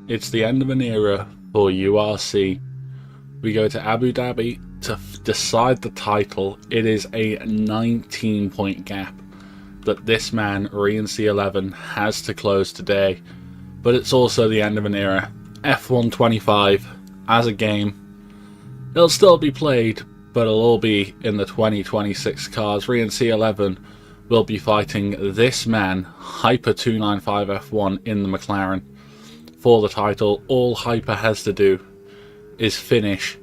It's the end of an era for URC. We go to Abu Dhabi to decide the title. It is a 19-point gap that this man, RNC11, has to close today. But it's also the end of an era. F125 as a game. It'll still be played, but it'll all be in the 2026 cars. RNC11 will be fighting this man, Hyper 295 F1, in the McLaren for the title. All Hyper has to do is finish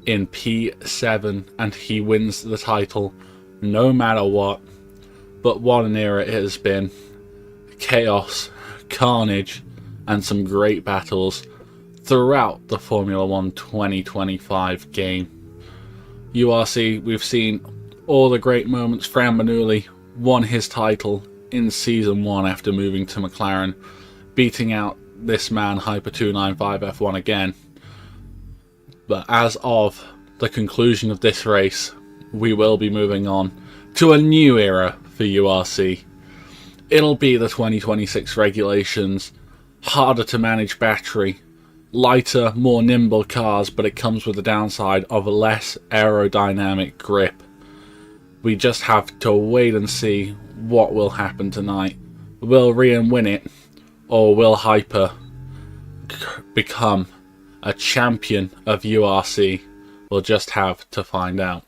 in P7 and he wins the title no matter what. But what an era it has been. Chaos, carnage, and some great battles throughout the Formula 1 2025 game. URC, we've seen all the great moments. Fran Manuli won his title in Season 1 after moving to McLaren, beating out this man, Hyper 295 F1 again. But as of the conclusion of this race, we will be moving on to a new era for URC. It'll be the 2026 regulations, harder to manage battery, lighter, more nimble cars, but it comes with the downside of less aerodynamic grip. We just have to wait and see what will happen tonight. Will Rian win it, or will Hyper become a champion of URC? We'll just have to find out.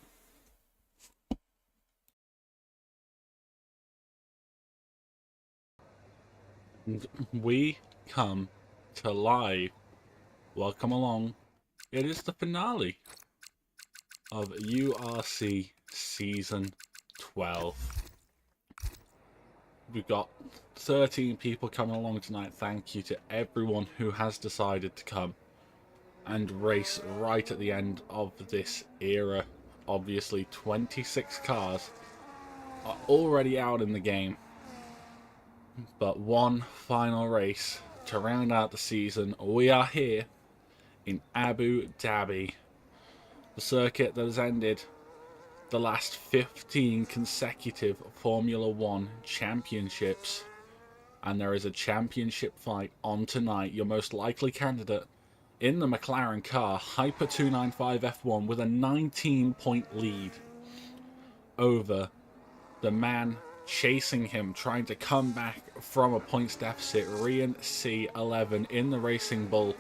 We come to live. Welcome along. It is the finale of URC Season 12. We've got 13 people coming along tonight. Thank you to everyone who has decided to come and race right at the end of this era. Obviously, 26 cars are already out in the game, but one final race to round out the season. We are here in Abu Dhabi, the circuit that has ended the last 15 consecutive Formula 1 championships, and there is a championship fight on tonight. Your most likely candidate in the McLaren car, Hyper 295 F1, with a 19-point lead over the man chasing him, trying to come back from a points deficit, RNC11 in the Racing Bull.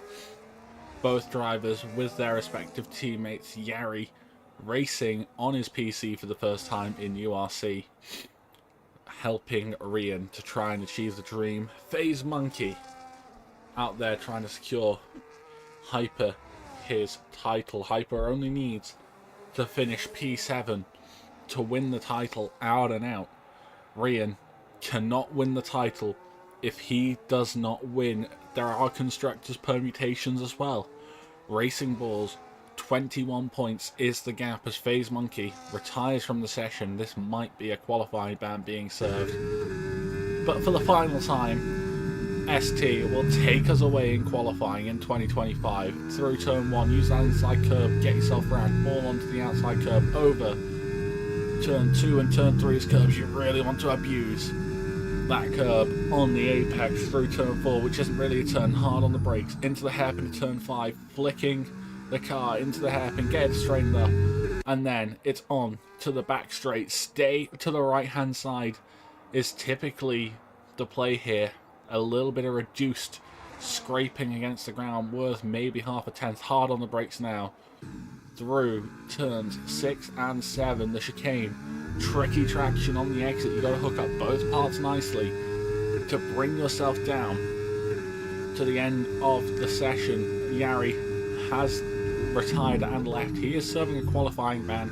Both drivers with their respective teammates. Yari racing on his PC for the first time in URC, helping Rian to try and achieve the dream. FaZe Monkey out there trying to secure Hyper his title. Hyper only needs to finish P7 to win the title out and out. Rian cannot win the title if he does not win. There are constructors permutations as well. Racing Bulls, 21 points is the gap as FaZe Monkey retires from the session. This might be a qualifying ban being served. But for the final time, ST will take us away in qualifying in 2025 through turn 1. Use that inside curb, get yourself around, ball onto the outside curb, over turn 2 and turn 3's curbs you really want to abuse. That curb on the apex through turn 4, which isn't really a turn, hard on the brakes, into the hairpin to turn 5, flicking the car into the hairpin, get it straightened up, and then it's on to the back straight. Stay to the right hand side is typically the play here. A little bit of reduced scraping against the ground, worth maybe half a tenth. Hard on the brakes now through turns 6 and 7, the chicane. Tricky traction on the exit. You got to hook up both parts nicely to bring yourself down to the end of the session. Yari has retired and left. He is serving a qualifying ban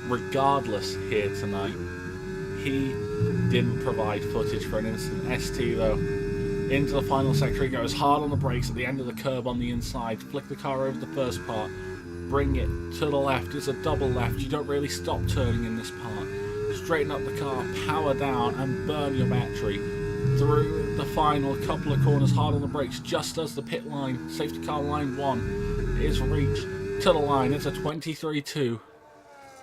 regardless here tonight. He didn't provide footage for an instant. ST though, into the final sector he goes, hard on the brakes at the end of the curb on the inside. Flick the car over the first part, bring it to the left. It's a double left. You don't really stop turning in this part. Straighten up the car, power down, and burn your battery through the final couple of corners. Hard on the brakes just as the pit line, safety car line 1 is reached to the line. It's a 23-2,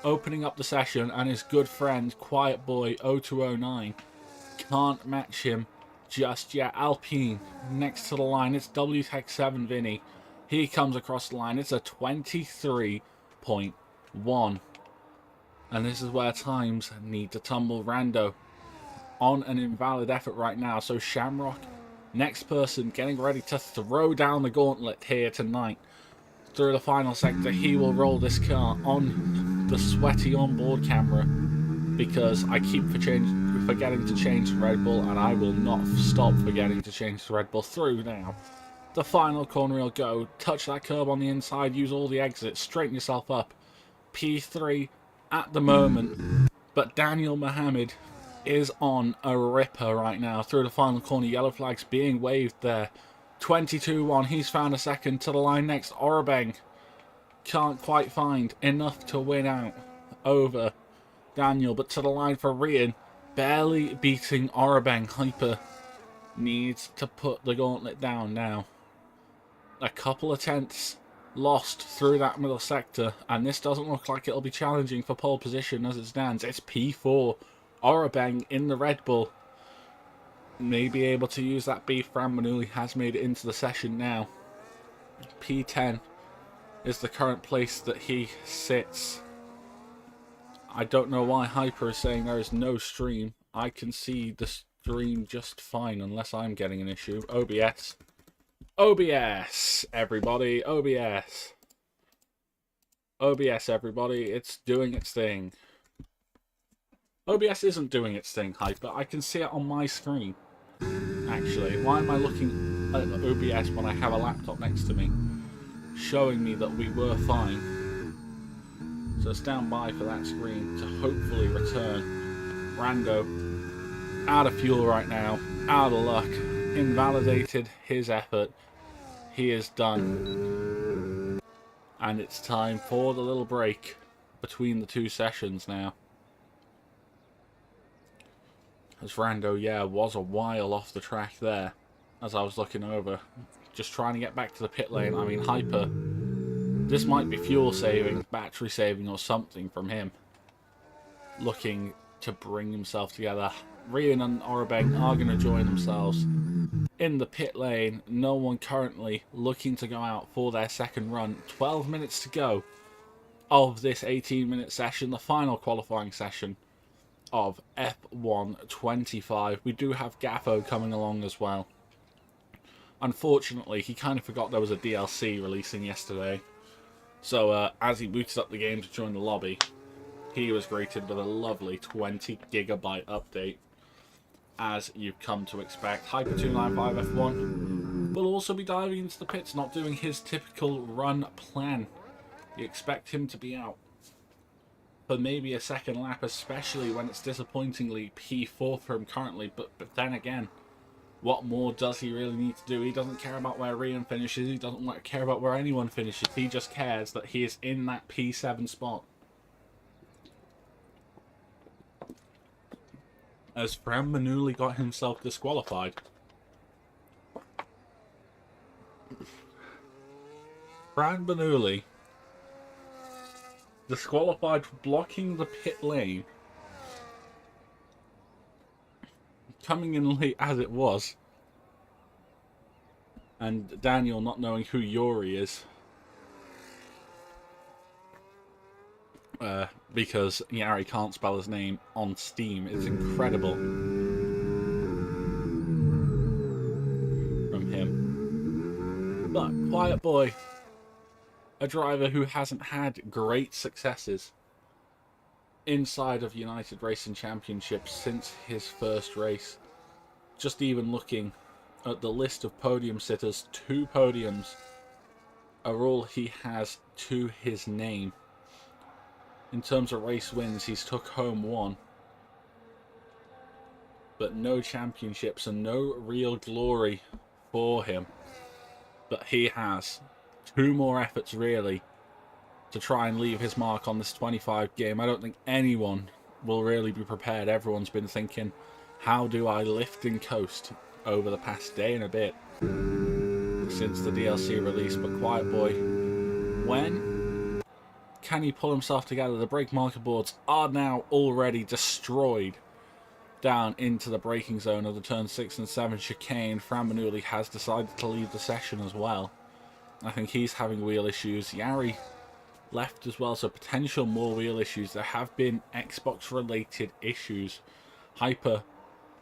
opening up the session, and his good friend Quiet Boy 0209 can't match him just yet. Alpine next to the line. It's WTEC 7 Vinny. He comes across the line. It's a 23.1. And this is where times need to tumble. Rando on an invalid effort right now. So Shamrock, next person, getting ready to throw down the gauntlet here tonight. Through the final sector, he will roll this car on the sweaty onboard camera, because I keep forgetting to change the Red Bull, and I will not stop forgetting to change the Red Bull. Through now. The final corner he'll go. Touch that curb on the inside. Use all the exits. Straighten yourself up. P3 at the moment. But Daniel Mohammed is on a ripper right now. Through the final corner. Yellow flags being waved there. 22-1. He's found a second. To the line next. Orabeng can't quite find enough to win out over Daniel. But to the line for Rian. Barely beating Orabeng. Hyper needs to put the gauntlet down now. A couple of tenths lost through that middle sector, and this doesn't look like it'll be challenging for pole position as it stands. It's P4. Orabeng in the Red Bull may be able to use that beef. Fran Manuli has made it into the session now. P10 is the current place that he sits. I don't know why Hyper is saying there is no stream. I can see the stream just fine unless I'm getting an issue. OBS. OBS, everybody. OBS. OBS, everybody. It's doing its thing. OBS isn't doing its thing, Hyper. I can see it on my screen. Actually, why am I looking at OBS when I have a laptop next to me, showing me that we were fine? So stand by for that screen to hopefully return. Rando, out of fuel right now, out of luck, invalidated his effort. He is done. And it's time for the little break between the two sessions now. As Rando, yeah, was a while off the track there as I was looking over. Just trying to get back to the pit lane. I mean, Hyper, this might be fuel saving, battery saving or something from him. Looking to bring himself together. Rian and Orabeng are going to join themselves in the pit lane. No one currently looking to go out for their second run. 12 minutes to go of this 18-minute session, the final qualifying session of F1 25. We do have Gaffo coming along as well. Unfortunately, he kind of forgot there was a DLC releasing yesterday. So as he booted up the game to join the lobby, he was greeted with a lovely 20 gigabyte update, as you've come to expect. Hyper295 F1 will also be diving into the pits, not doing his typical run plan. You expect him to be out for maybe a second lap, especially when it's disappointingly P4 for him currently. But then again, what more does he really need to do? He doesn't care about where Rian finishes. He doesn't care about where anyone finishes. He just cares that he is in that P7 spot. As Fran Manuli got himself disqualified. Fran Manuli disqualified for blocking the pit lane. Coming in late as it was. And Daniel not knowing who Yuri is. Because Yari can't spell his name on Steam. It's incredible from him. But Quiet Boy, a driver who hasn't had great successes inside of United Racing Championships since his first race. Just even looking at the list of podium sitters, 2 podiums are all he has to his name. In terms of race wins, he's took home 1. But no championships and no real glory for him. But he has 2 more efforts, really, to try and leave his mark on this 25 game. I don't think anyone will really be prepared. Everyone's been thinking, how do I lift and coast over the past day and a bit since the DLC release? But Quiet Boy, when can he pull himself together? The brake marker boards are now already destroyed down into the braking zone of the turn 6 and 7 chicane. Fran Manuli has decided to leave the session as well. I think he's having wheel issues. Yari left as well, so potential more wheel issues. There have been Xbox related issues. Hyper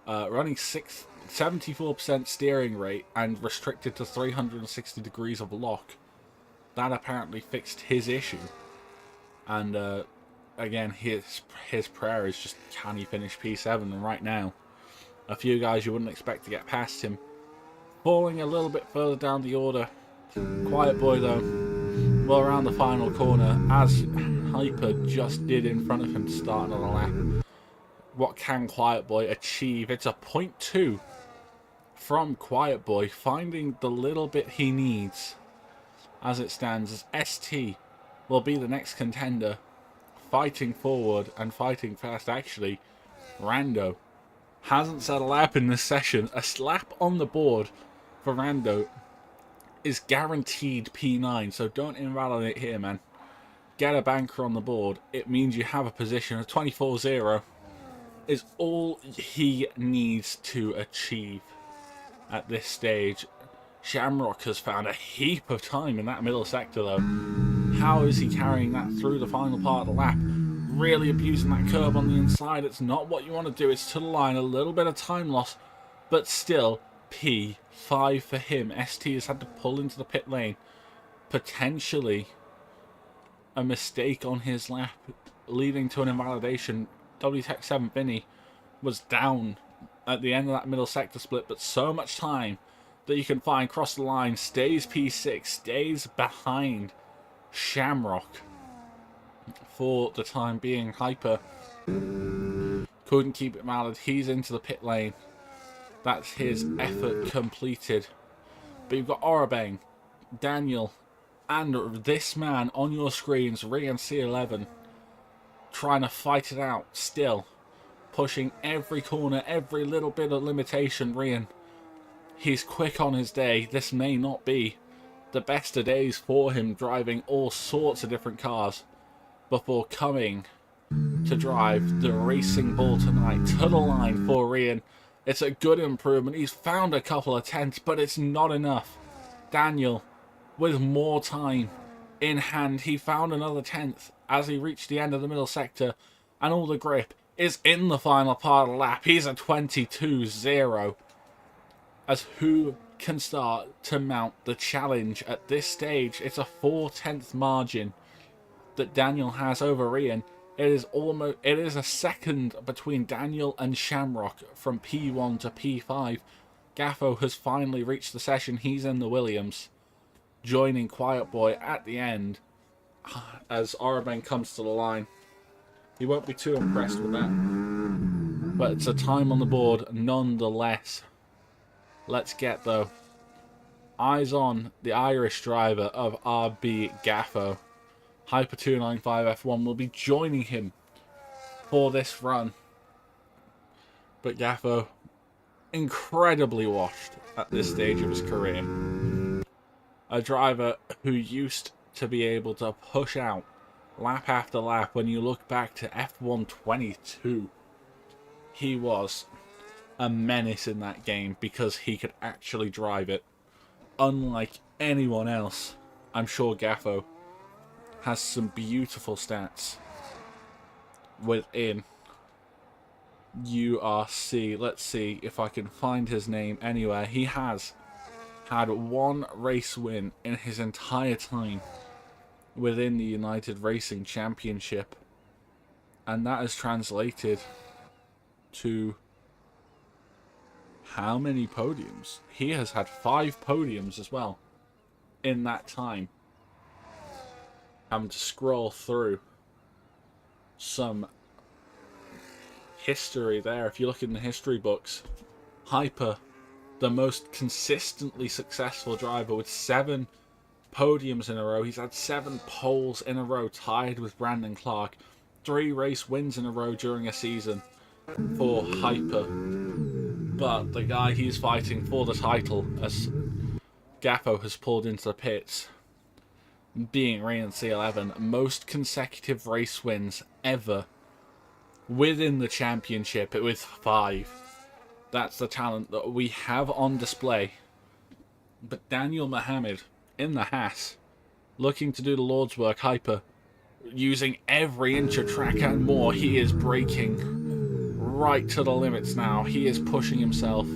running 74% steering rate and restricted to 360 degrees of lock. That apparently fixed his issue. And again, his prayer is just, can he finish P7? And right now, a few guys you wouldn't expect to get past him falling a little bit further down the order. Quiet Boy, though, well around the final corner, as Hyper just did in front of him to start another lap. What can Quiet Boy achieve? It's a 0.2 from Quiet Boy, finding the little bit he needs. As it stands, as ST will be the next contender, fighting forward and fighting fast. Actually, Rando hasn't set a lap in this session. A lap on the board for Rando is guaranteed P9, so don't invalidate here, man. Get a banker on the board. It means you have a position. A 24-0 is all he needs to achieve at this stage. Shamrock has found a heap of time in that middle sector, though. How is he carrying that through the final part of the lap? Really abusing that curb on the inside. It's not what you want to do. It's to the line. A little bit of time loss, but still P5 for him. ST has had to pull into the pit lane. Potentially a mistake on his lap, leading to an invalidation. WTEC 7 Vinny was down at the end of that middle sector split, but so much time that you can find cross the line. Stays P6, stays behind Shamrock for the time being. Hyper couldn't keep it valid. He's into the pit lane. That's his effort completed. But you've got Orabeng, Daniel, and this man on your screens, Rian C11, trying to fight it out still. Pushing every corner, every little bit of limitation. Rian, he's quick on his day. This may not be the best of days for him, driving all sorts of different cars before coming to drive the racing ball tonight to the line for Rian. It's a good improvement. He's found a couple of tenths, but it's not enough. Daniel, with more time in hand, he found another tenth as he reached the end of the middle sector, and all the grip is in the final part of the lap. He's a 22-0. As who can start to mount the challenge at this stage? It's a 4/10 margin that Daniel has over Rian. It is a second between Daniel and Shamrock from P1 to P5. Gaffo has finally reached the session. He's in the Williams, joining Quiet Boy at the end as Orabeng comes to the line. He won't be too impressed with that, but it's a time on the board nonetheless. Let's get, though, eyes on the Irish driver of RB Gaffo. Hyper 295 F1 will be joining him for this run. But Gaffo, incredibly washed at this stage of his career. A driver who used to be able to push out lap after lap. When you look back to F1 22, he was a menace in that game because he could actually drive it. Unlike anyone else, I'm sure Gaffo has some beautiful stats within URC. Let's see if I can find his name anywhere. He has had one race win in his entire time within the United Racing Championship, and that has translated to how many podiums? He has had 5 podiums as well in that time. Having to scroll through some history there. If you look in the history books, Hyper, the most consistently successful driver with 7 podiums in a row. He's had 7 poles in a row, tied with Brandon Clark. 3 race wins in a row during a season for Hyper. But the guy he's fighting for the title, as Gaffo has pulled into the pits, being Rian C11, most consecutive race wins ever within the championship with 5. That's the talent that we have on display. But Daniel Mohammed in the Haas, looking to do the Lord's work. Hyper using every inch of track and more. He is braking right to the limits now. He is pushing himself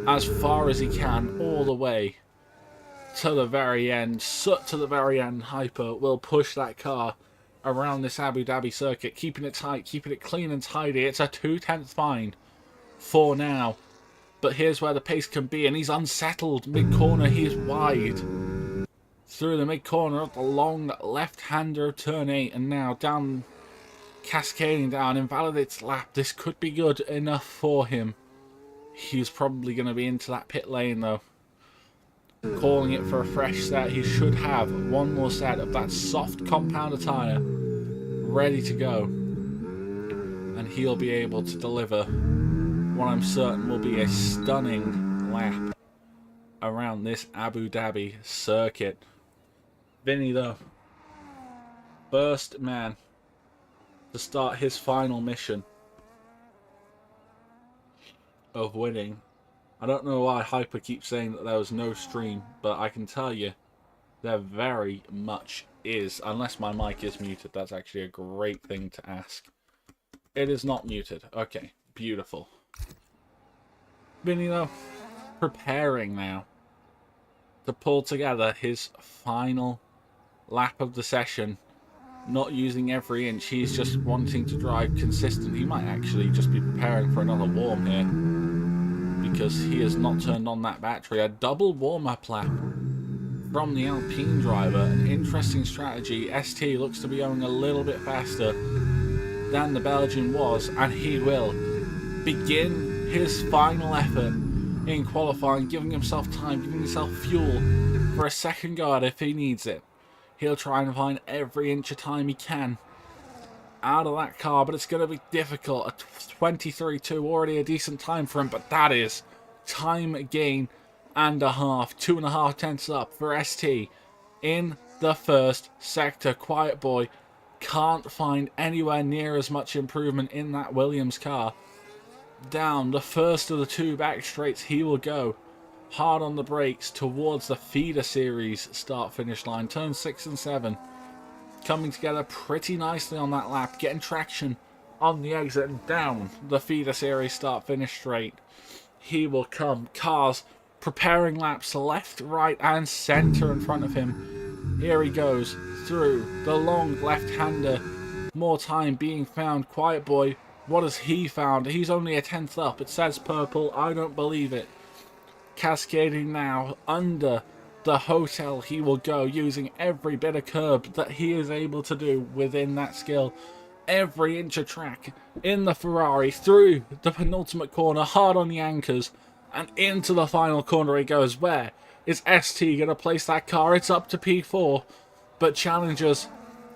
as far as he can, all the way to the very end. To the very end. Hyper will push that car around this Abu Dhabi circuit, keeping it tight, keeping it clean and tidy. It's a 2/10 find for now. But here's where the pace can be, and he's unsettled. Mid-corner, he is wide. Through the mid-corner of the long left-hander of turn 8, and now down, cascading down, invalidates lap. This could be good enough for him. He's probably going to be into that pit lane, though. Calling it for a fresh set. He should have one more set of that soft compounder tyre ready to go. And he'll be able to deliver what I'm certain will be a stunning lap around this Abu Dhabi circuit. Vinny, though, first man to start his final mission of winning. I don't know why Hyper keeps saying that there was no stream, but I can tell you there very much is. Unless my mic is muted, that's actually a great thing to ask. It is not muted. Okay, beautiful. Vinny, though, preparing now to pull together his final lap of the session. Not using every inch, he's just wanting to drive consistent. He might actually just be preparing for another warm here, because he has not turned on that battery. A double warm-up lap from the Alpine driver. An interesting strategy. ST looks to be going a little bit faster than the Belgian was, and he will begin his final effort in qualifying, giving himself time, giving himself fuel for a second guard if he needs it. He'll try and find every inch of time he can out of that car, but it's going to be difficult. A 23.2, already a decent time for him, but that is time gain and a half. 2.5 tenths up for ST in the first sector. Quiet Boy can't find anywhere near as much improvement in that Williams car. Down the first of the 2 back straights, he will go hard on the brakes towards the feeder series start-finish line. Turns 6 and 7 coming together pretty nicely on that lap, getting traction on the exit and down the feeder series start-finish straight. He will come. Cars preparing laps left, right and centre in front of him. Here he goes through the long left-hander. More time being found. Quiet Boy, what has he found? He's only a 10th up. It says purple. I don't believe it. Cascading now under the hotel, he will go, using every bit of curb that he is able to do within that skill. Every inch of track in the Ferrari, through the penultimate corner, hard on the anchors, and into the final corner he goes. Where is ST going to place that car? It's up to P4, but challengers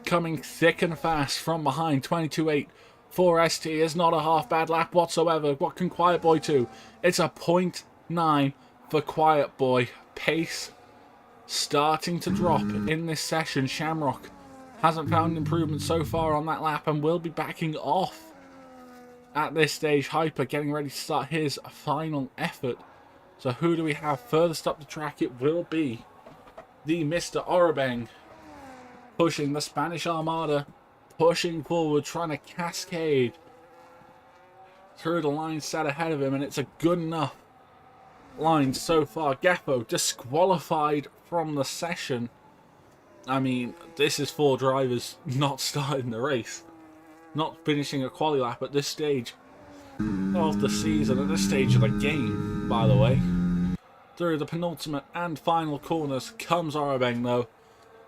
coming thick and fast from behind. 22.8 for ST is not a half bad lap whatsoever. What can Quiet Boy do? It's a 0.9 for Quiet Boy. Pace starting to drop in this session. Shamrock hasn't found improvement so far on that lap and will be backing off at this stage. Hyper getting ready to start his final effort. So who do we have furthest up the track? It will be the Mr. Orobeng, pushing the Spanish Armada, pushing forward, trying to cascade through the line set ahead of him, and it's a good enough line so far. Gaffo disqualified from the session. I mean, this is 4 drivers not starting the race, not finishing a quali lap at this stage of the season, at this stage of the game, by the way. Through the penultimate and final corners comes Orobeng, though.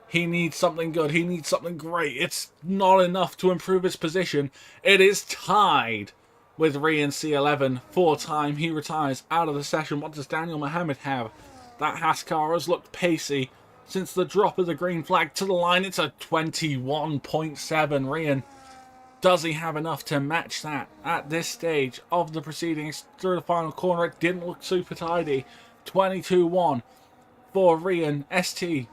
He needs something good. He needs something great. It's not enough to improve his position. It is tied with Rian C11 for time. He retires out of the session. What does Daniel Mohammed have? That Haas car has looked pacey since the drop of the green flag to the line. It's a 21.7. Rian, does he have enough to match that at this stage of the proceedings? Through the final corner, it didn't look super tidy. 22.1 for Rian. ST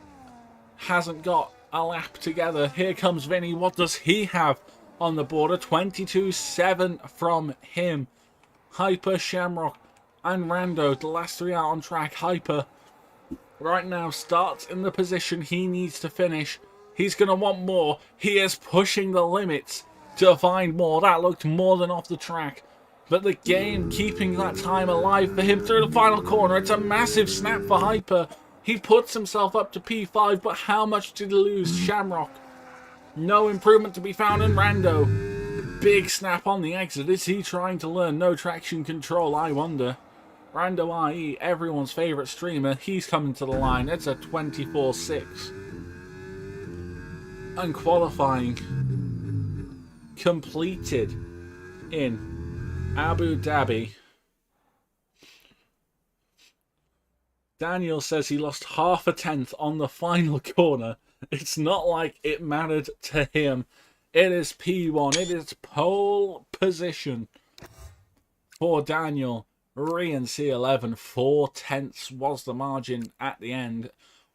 hasn't got a lap together. Here comes Vinny. What does he have on the border. 22.7 from him. Hyper, Shamrock, and Rando, the last three out on track. Hyper right now starts in the position he needs to finish. He's going to want more. He is pushing the limits to find more. That looked more than off the track. But the game keeping that time alive for him through the final corner. It's a massive snap for Hyper. He puts himself up to P5, but how much did he lose? Shamrock, no improvement to be found in Rando. Big snap on the exit. Is he trying to learn no traction control? I wonder. Rando IE, everyone's favourite streamer, he's coming to the line. It's a 24-6. And qualifying completed in Abu Dhabi. Daniel says he lost half a tenth on the final corner. It's not like it mattered to him. It is P1. It is pole position for Daniel. Rian C11. 4 tenths was the margin at the end.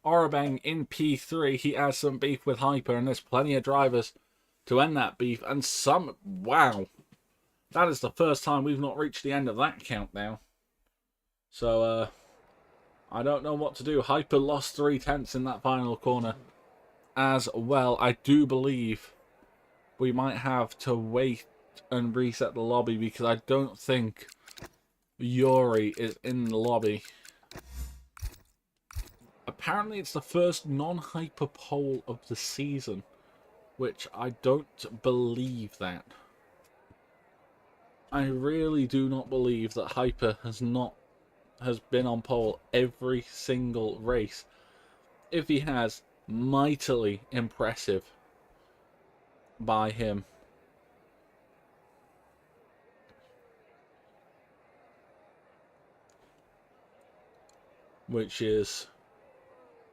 Orabang in P3. He has some beef with Hyper, and there's plenty of drivers to end that beef. And some... Wow. That is the first time we've not reached the end of that countdown. So, I don't know what to do. Hyper lost 3 tenths in that final corner as well. I do believe we might have to wait and reset the lobby because I don't think URC is in the lobby. Apparently it's the first non-Hyper pole of the season, which I don't believe that. I really do not believe that Hyper has been on pole every single race. If he has, mightily impressive by him. Which is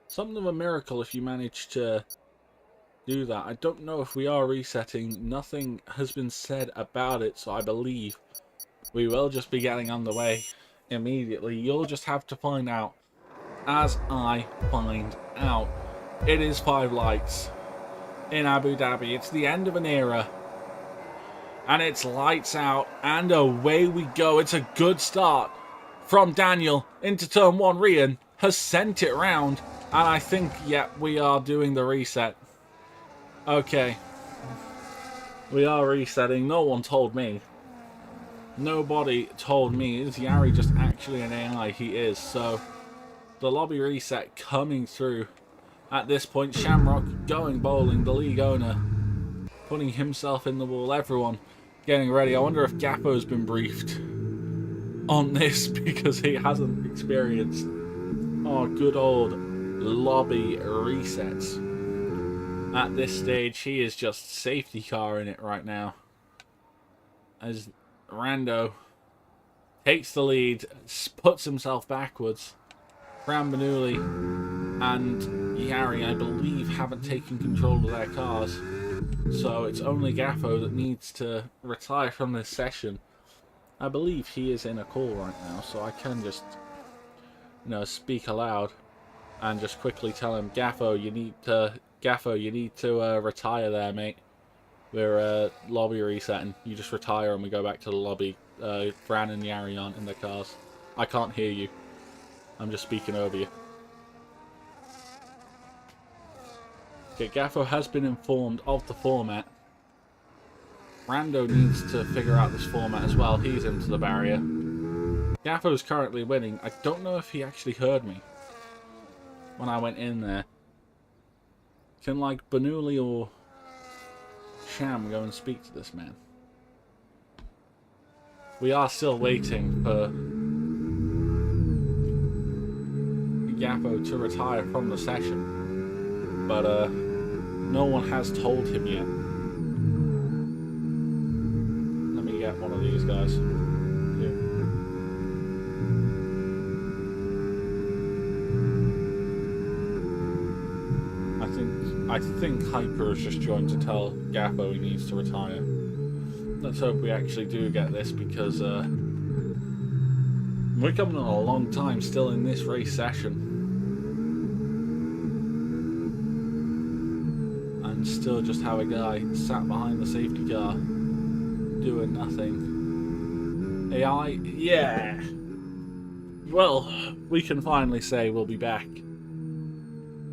something of a miracle if you manage to do that. I don't know if we are resetting. Nothing has been said about it, so I believe we will just be getting underway immediately. You'll just have to find out as I find out. It is 5 lights in Abu Dhabi. It's the end of an era. And it's lights out and away we go. It's a good start from Daniel into turn 1. Rian has sent it round. And I think, yeah, we are doing the reset. Okay. We are resetting. No one told me. Nobody told me. Is Yari just actually an AI? He is. So, the lobby reset coming through. At this point, Shamrock going bowling, the league owner, putting himself in the wall. Everyone getting ready. I wonder if Gappo's been briefed on this because he hasn't experienced good old lobby resets. At this stage, he is just safety car in it right now. As Rando takes the lead, puts himself backwards. Fran Bernoulli and Yari, I believe, haven't taken control of their cars. So it's only Gaffo that needs to retire from this session. I believe he is in a call right now, so I can just, speak aloud and just quickly tell him, Gaffo, you need to retire there, mate. We're lobby resetting. You just retire and we go back to the lobby. Fran and Yari aren't in their cars. I can't hear you. I'm just speaking over you. Okay, Gaffo has been informed of the format. Rando needs to figure out this format as well. He's into the barrier. Gaffo's currently winning. I don't know if he actually heard me when I went in there. Can, like, Bernoulli or Sham go and speak to this man? We are still waiting for Gaffo to retire from the session, but no one has told him yet. Let me get one of these guys. Here. I think Hyper has just joined to tell Gaffo he needs to retire. Let's hope we actually do get this, because we're coming on a long time still in this race session. And still just have a guy sat behind the safety car doing nothing. AI, yeah. Well, we can finally say we'll be back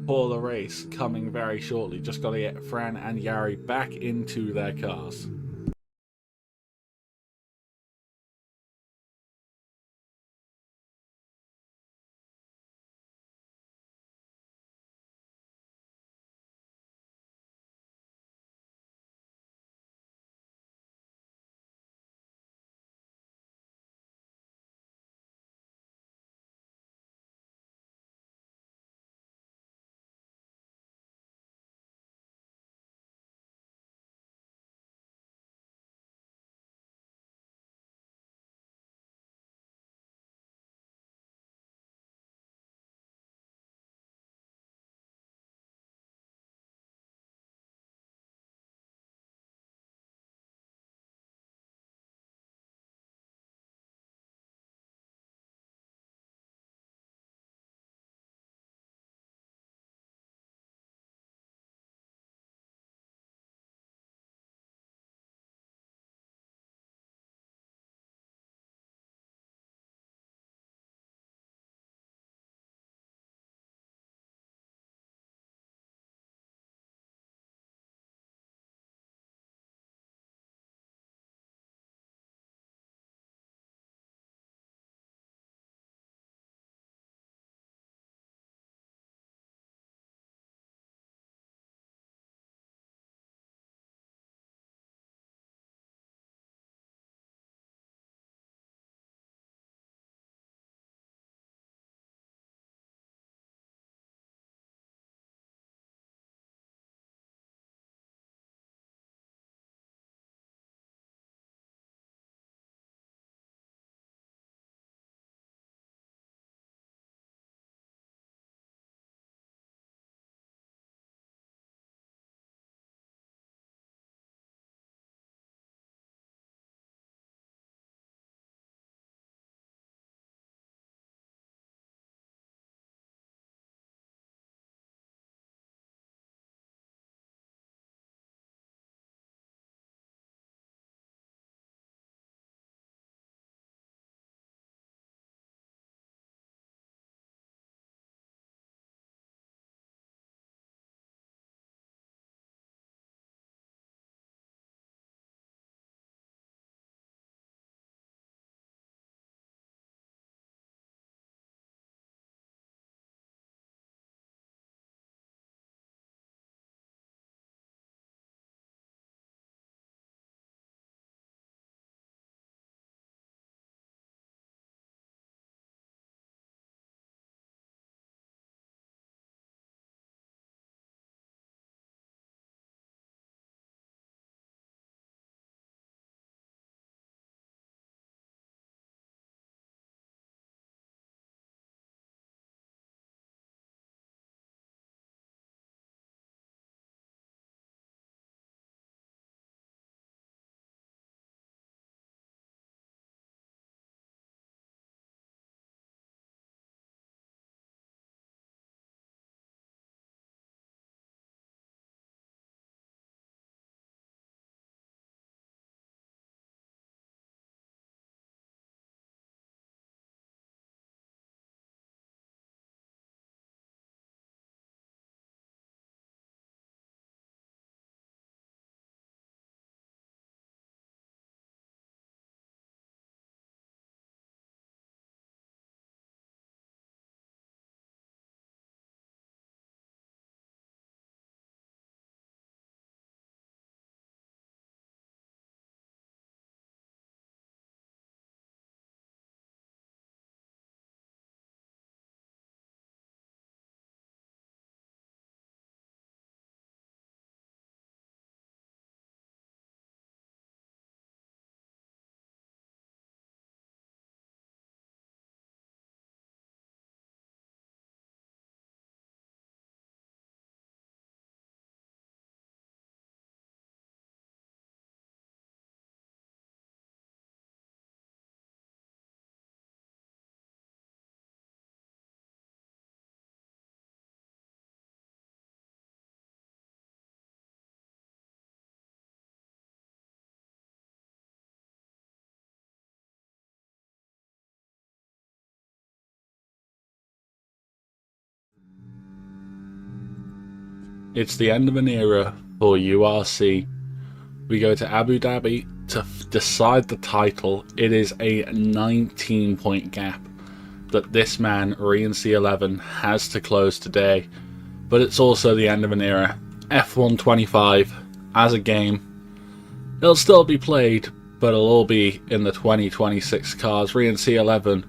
for the race coming very shortly. Just got to get Fran and Yari back into their cars. It's the end of an era for URC. We go to Abu Dhabi to decide the title. It is a 19-point gap that this man, RNC11, has to close today. But it's also the end of an era. F1 25 as a game. It'll still be played, but it'll all be in the 2026 cars. RNC11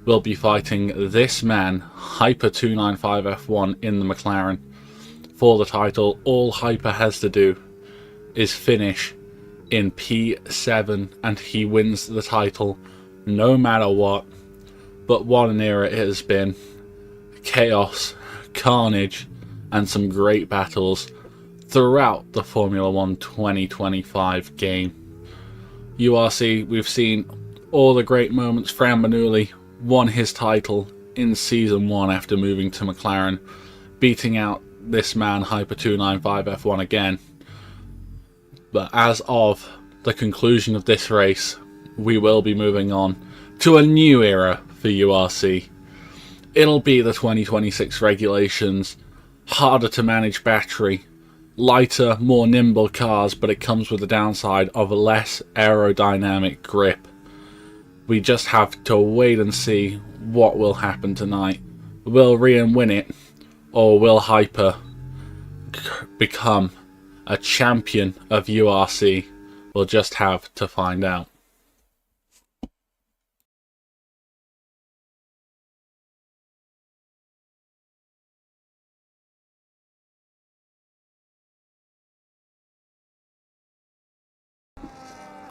will be fighting this man, Hyper 295 F1, in the McLaren for the title. All Hyper has to do is finish in P7 and he wins the title no matter what. But what an era it has been. Chaos, carnage, and some great battles throughout the Formula 1 2025 game. URC, we've seen all the great moments. Fran Bernoulli won his title in Season 1 after moving to McLaren, beating out this man, Hyper 295 F1 again. But as of the conclusion of this race, we will be moving on to a new era for URC. It'll be the 2026 regulations, harder to manage battery, lighter, more nimble cars, but it comes with the downside of less aerodynamic grip. We just have to wait and see what will happen tonight. Will Rian win it, or will Hyper become a champion of URC? We'll just have to find out.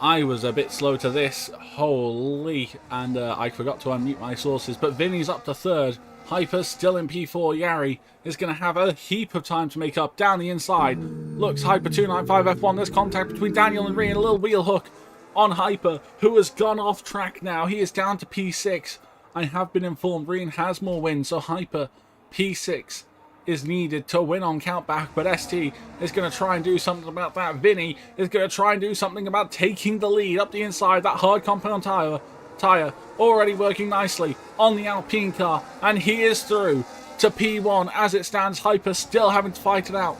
I was a bit slow to this, holy, and I forgot to unmute my sources, but Vinny's up to third. Hyper's still in P4. Yari is going to have a heap of time to make up down the inside. Looks Hyper 295 F1. There's contact between Daniel and Rian. A little wheel hook on Hyper, who has gone off track now. He is down to P6. I have been informed Rian has more wins, so Hyper P6 is needed to win on countback, but ST is going to try and do something about that. Vinny is going to try and do something about taking the lead up the inside. That hard compound tyre already working nicely on the Alpine car, and he is through to P1 as it stands. Hyper still having to fight it out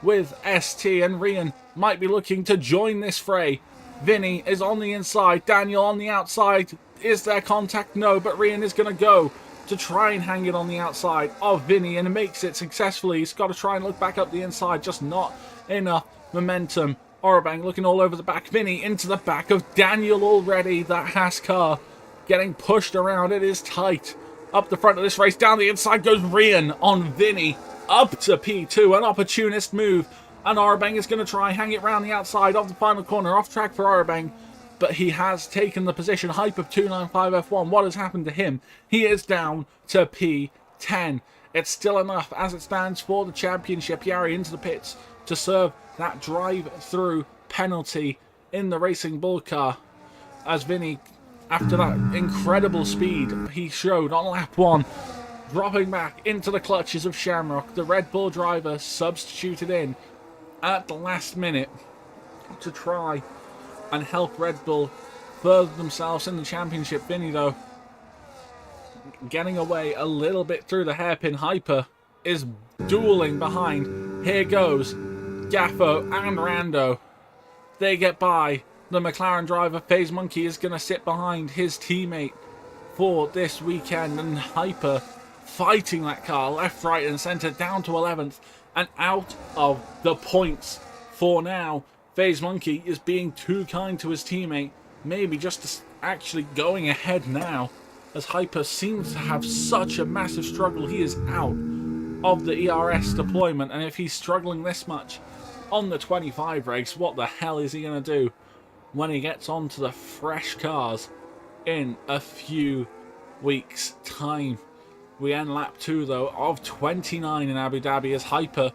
with ST, and Rian might be looking to join this fray. Vinny is on the inside, Daniel on the outside. Is there contact? No, but Rian is going to go to try and hang it on the outside of Vinny, and makes it successfully. He's got to try and look back up the inside, just not enough momentum. Orabang looking all over the back. Vinny into the back of Daniel already. That Haas car getting pushed around. It is tight. Up the front of this race, down the inside goes Rian on Vinny. Up to P2, an opportunist move. And Orabang is going to try and hang it round the outside of the final corner. Off track for Orabang, but he has taken the position. Hyper 295 F1, what has happened to him? He is down to P10. It's still enough as it stands for the championship. Yari into the pits to serve that drive-through penalty in the Racing Bull car, as Vinny, after that incredible speed he showed on lap 1, dropping back into the clutches of Shamrock. The Red Bull driver substituted in at the last minute to try and help Red Bull further themselves in the championship. Vinny, though, getting away a little bit through the hairpin. Hyper is dueling behind. Here goes Gaffo and Rando. They get by. The McLaren driver, FaZe Monkey, is going to sit behind his teammate for this weekend. And Hyper fighting that car left, right and centre down to 11th and out of the points for now. FaZe Monkey is being too kind to his teammate, maybe just actually going ahead now, as Hyper seems to have such a massive struggle. He is out of the ERS deployment, and if he's struggling this much on the 25 regs, what the hell is he going to do when he gets onto the fresh cars in a few weeks' time? We end lap 2, though, of 29 in Abu Dhabi, as Hyper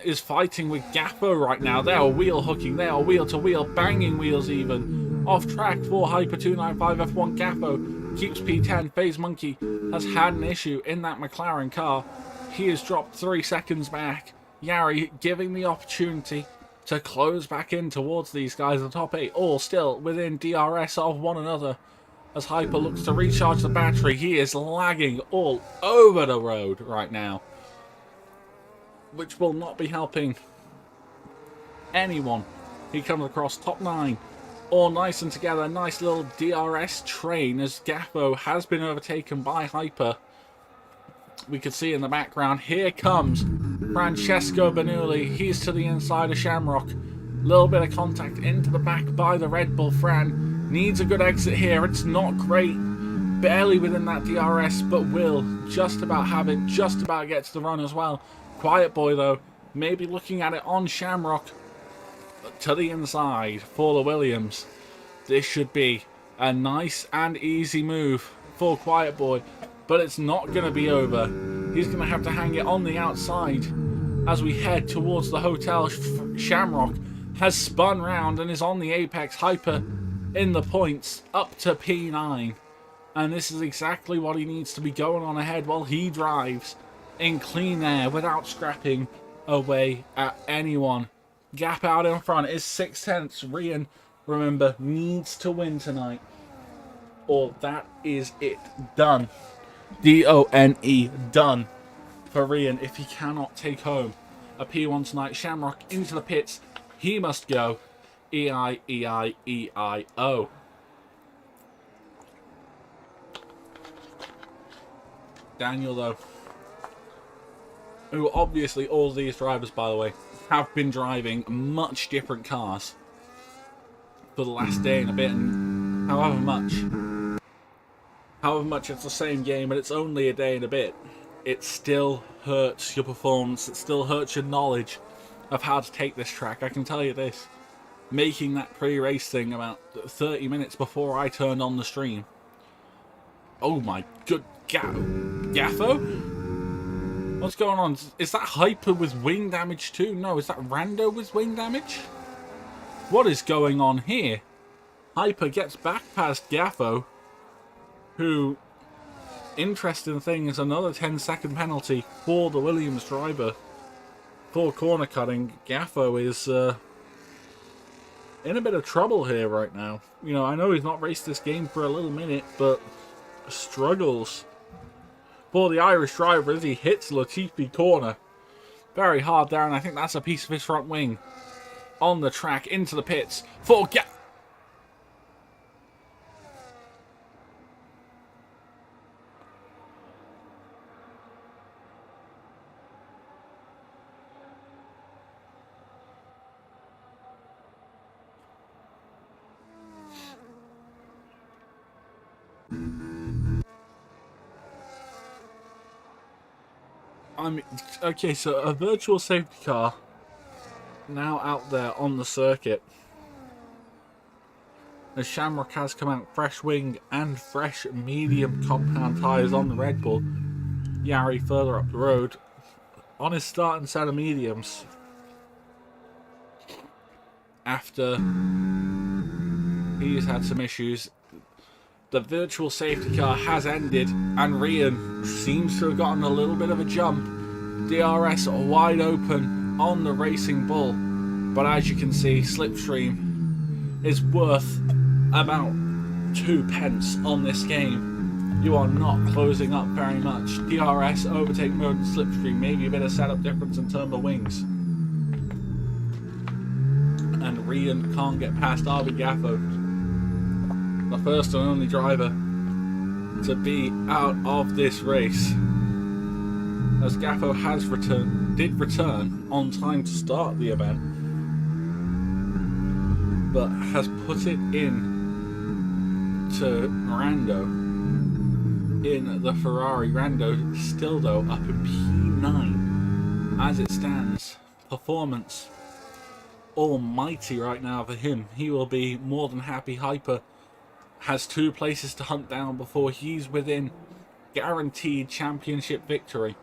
is fighting with Gaffo right now. They are wheel hooking, they are wheel to wheel, banging wheels even. Off track for Hyper 295 F1. Gaffo keeps P10. FaZe Monkey has had an issue in that McLaren car. He has dropped 3 seconds back. Yari giving the opportunity to close back in towards these guys. The top 8 all still within DRS of one another, as Hyper looks to recharge the battery. He is lagging all over the road right now. which will not be helping anyone. He comes across top 9, all nice and together. Nice little DRS train as Gaffo has been overtaken by Hyper. We can see in the background, here comes Francesco Bernoulli. He's to the inside of Shamrock. Little bit of contact into the back by the Red Bull. Fran needs a good exit here. It's not great. Barely within that DRS, but will just about have it. Just about get to the run as well. Quiet Boy, though, maybe looking at it on Shamrock. To the inside for the Williams. This should be a nice and easy move for Quiet Boy. But it's not going to be over. He's going to have to hang it on the outside as we head towards the hotel. Shamrock has spun round and is on the apex. Hyper in the points up to P9. And this is exactly what he needs to be going on ahead while he drives in clean air without scrapping away at anyone. Gap out in front is 6/10. Rian, remember, needs to win tonight, or that is it. Done. D-O-N-E. Done for Rian if he cannot take home a P1 tonight. Shamrock into the pits. He must go. E-I-E-I-E-I-O. Daniel, though, who obviously all these drivers, by the way, have been driving much different cars for the last day and a bit, and however much it's the same game and it's only a day and a bit, it still hurts your performance, it still hurts your knowledge of how to take this track. I can tell you this, making that pre-race thing about 30 minutes before I turned on the stream, oh my good Gaffo? What's going on? Is that Hyper with wing damage too? No, is that Rando with wing damage? What is going on here? Hyper gets back past Gaffo, who, interesting thing, is another 10-second penalty for the Williams driver for corner cutting. Gaffo is in a bit of trouble here right now. You know, I know he's not raced this game for a little minute, but struggles for the Irish driver as he hits Latifi corner very hard there, and I think that's a piece of his front wing on the track into the pits for okay, so a virtual safety car now out there on the circuit. As Shamrock has come out fresh wing and fresh medium compound tyres on the Red Bull. Yari further up the road on his starting set of mediums after he's had some issues. The virtual safety car has ended and Rian seems to have gotten a little bit of a jump. DRS wide open on the Racing Bull, but as you can see, Slipstream is worth about 2 pence on this game. You are not closing up very much. DRS, overtake mode, and Slipstream, maybe a bit of setup difference in terms of wings. And Rian can't get past Arby Gaffo, the first and only driver to be out of this race, as Gaffo has did return on time to start the event, but has put it in to Rando in the Ferrari. Rando still though up in P9 as it stands. Performance almighty right now for him. He will be more than happy. Hyper has 2 places to hunt down before he's within guaranteed championship victory.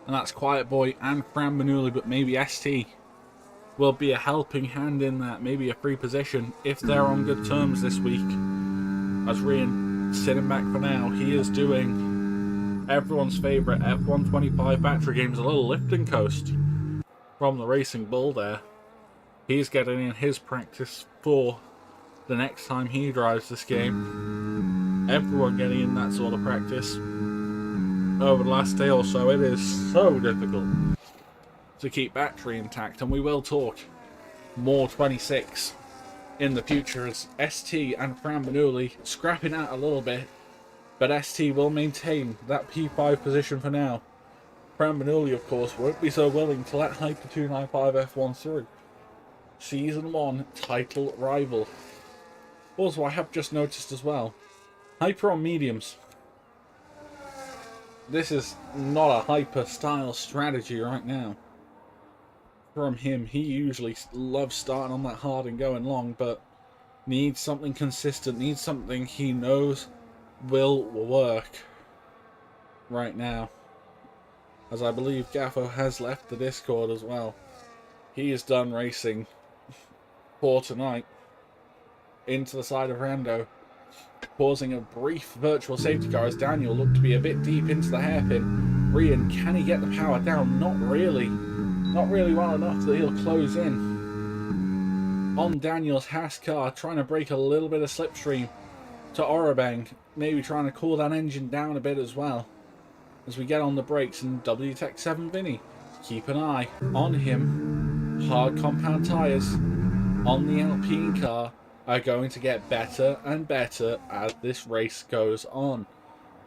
And that's Quiet Boy and Fran Bernoulli, but maybe ST will be a helping hand in that. Maybe a free position if they're on good terms this week. As Rian sitting back for now, he is doing everyone's favourite F125 battery games, a little lifting coast from the Racing Bull there. He's getting in his practice for the next time he drives this game. Everyone getting in that sort of practice over the last day or so. It is so difficult to keep battery intact, and we will talk more 26 in the future as ST and Fran Bernoulli scrapping out a little bit, but ST will maintain that P5 position for now. Fran Bernoulli, of course, won't be so willing to let Hyper 295 F1 through. Season 1 title rival. Also, I have just noticed as well, Hyper on mediums. This is not a Hyper style strategy right now. From him, he usually loves starting on that hard and going long, but needs something consistent, needs something he knows will work right now. As I believe Gaffo has left the Discord as well. He is done racing for tonight into the side of Rando, causing a brief virtual safety car as Daniel looked to be a bit deep into the hairpin. Rian, can he get the power down? Not really. Not really well enough that he'll close in on Daniel's Haas car, trying to break a little bit of slipstream to Orobang, maybe trying to cool that engine down a bit as well as we get on the brakes. And WTEC 7 Vinny, keep an eye on him. Hard compound tyres on the Alpine car are going to get better and better as this race goes on.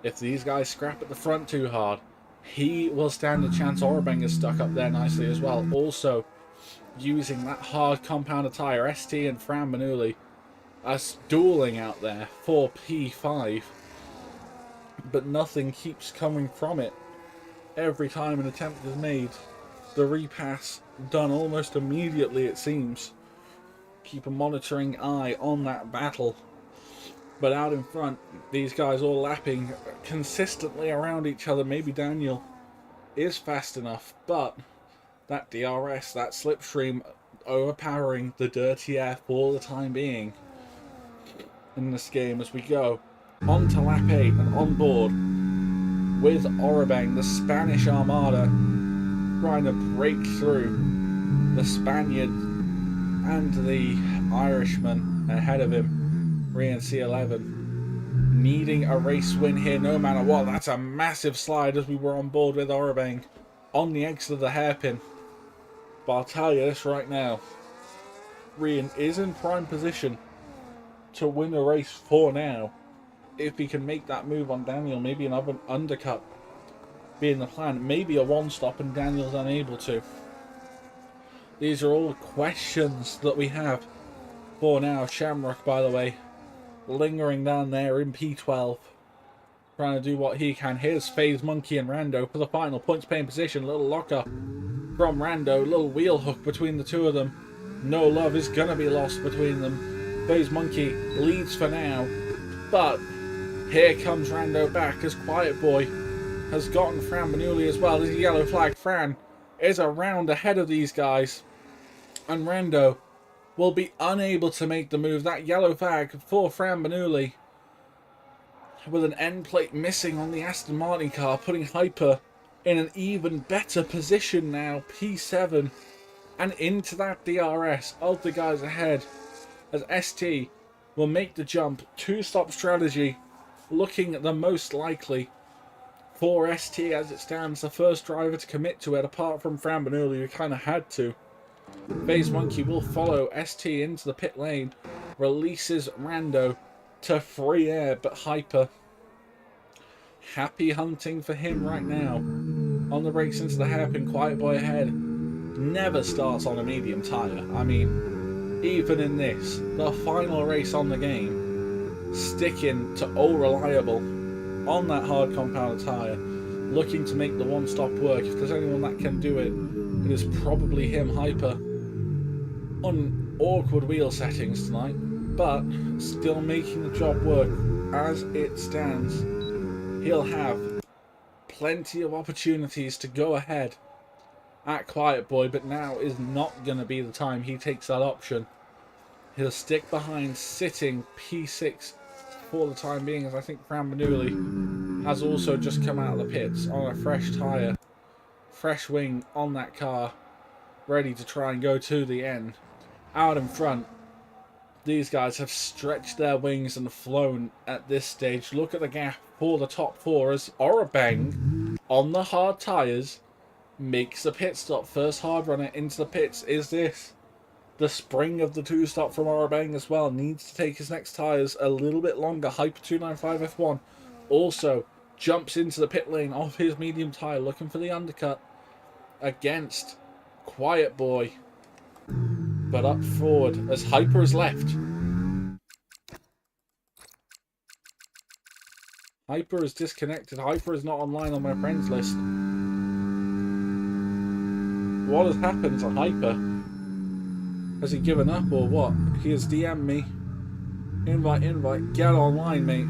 If these guys scrap at the front too hard, he will stand a chance. Orobang is stuck up there nicely as well. Also, using that hard compound tyre, ST and Fran Bernoulli are dueling out there for P5. But nothing keeps coming from it. Every time an attempt is made, the repass done almost immediately, it seems. Keep a monitoring eye on that battle. But out in front, these guys all lapping consistently around each other. Maybe Daniel is fast enough, but that DRS, that slipstream, overpowering the dirty air for the time being in this game as we go on to lap 8 and on board with Orobang, the Spanish Armada, trying to break through the Spaniard and the Irishman ahead of him. Rian C11 needing a race win here no matter what. That's a massive slide as we were on board with Orobang on the exit of the hairpin. But I'll tell you this right now, Rian is in prime position to win a race for now. If he can make that move on Daniel, maybe another undercut being the plan, maybe a one-stop and Daniel's unable to. These are all questions that we have for now. Shamrock, by the way, lingering down there in P12, trying to do what he can. Here's FaZe Monkey and Rando for the final points paying position. Little locker from Rando, little wheel hook between the two of them. No love is gonna be lost between them. FaZe Monkey leads for now, but here comes Rando back as Quiet Boy has gotten Fran Bernoulli as well. There's a yellow flag. Fran is a round ahead of these guys, and Rando will be unable to make the move. That yellow flag for Fran Bernoulli with an end plate missing on the Aston Martin car, putting Hyper in an even better position now. P7 and into that DRS of the guys ahead as ST will make the jump. Two-stop strategy looking the most likely for ST as it stands. The first driver to commit to it apart from Fran Bernoulli, who kind of had to. FaZe Monkey will follow ST into the pit lane, releases Rando to free air, but Hyper, happy hunting for him right now. On the brakes into the hairpin, Quiet Boy ahead. Never starts on a medium tyre. I mean, even in this, the final race on the game, sticking to all reliable on that hard compound tyre, looking to make the one-stop work. If there's anyone that can do it, it is probably him. Hyper on awkward wheel settings tonight, but still making the job work as it stands. He'll have plenty of opportunities to go ahead at Quiet Boy, but now is not going to be the time he takes that option. He'll stick behind, sitting P6 for the time being, as I think Fran Bernoulli has also just come out of the pits on a fresh tyre, fresh wing on that car, ready to try and go to the end. Out in front, these guys have stretched their wings and flown at this stage. Look at the gap for the top four as Orobang on the hard tyres makes a pit stop. First hard runner into the pits is this. The spring of the 2-stop from Arabang as well. Needs to take his next tyres a little bit longer. Hyper 295 F1 also jumps into the pit lane off his medium tyre, looking for the undercut against Quiet Boy. But up forward as Hyper is left. Hyper is disconnected. Hyper is not online on my friends list. What has happened to Hyper? Has he given up or what? He has DM'd me. Invite. Get online, mate.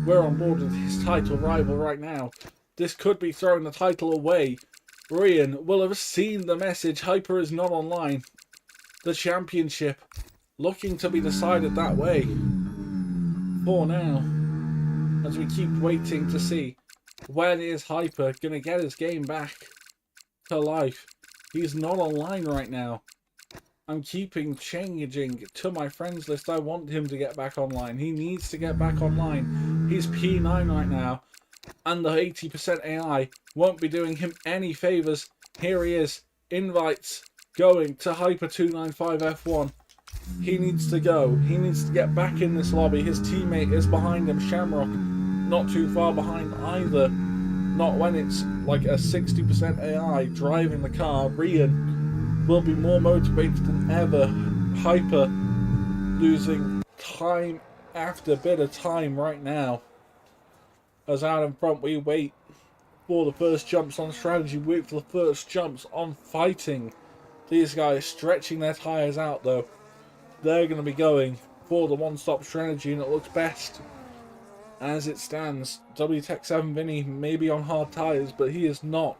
We're on board with his title rival right now. This could be throwing the title away. Rian will have seen the message. Hyper is not online. The championship looking to be decided that way. For now. As we keep waiting to see when is Hyper going to get his game back to life. He's not online right now. I'm keeping changing to my friends list. I want him to get back online. He needs to get back online. He's P9 right now. And the 80% AI won't be doing him any favours. Here he is. Invites going to Hyper 295 F1. He needs to go. He needs to get back in this lobby. His teammate is behind him. Shamrock not too far behind either. Not when it's like a 60% AI driving the car. Rian will be more motivated than ever. Hyper losing time after bit of time right now. As out in front we wait for the first jumps on strategy. Wait for the first jumps on fighting. These guys stretching their tyres out though. They're going to be going for the one-stop strategy, and it looks best as it stands. WTech 7 Vinny may be on hard tyres, but he is not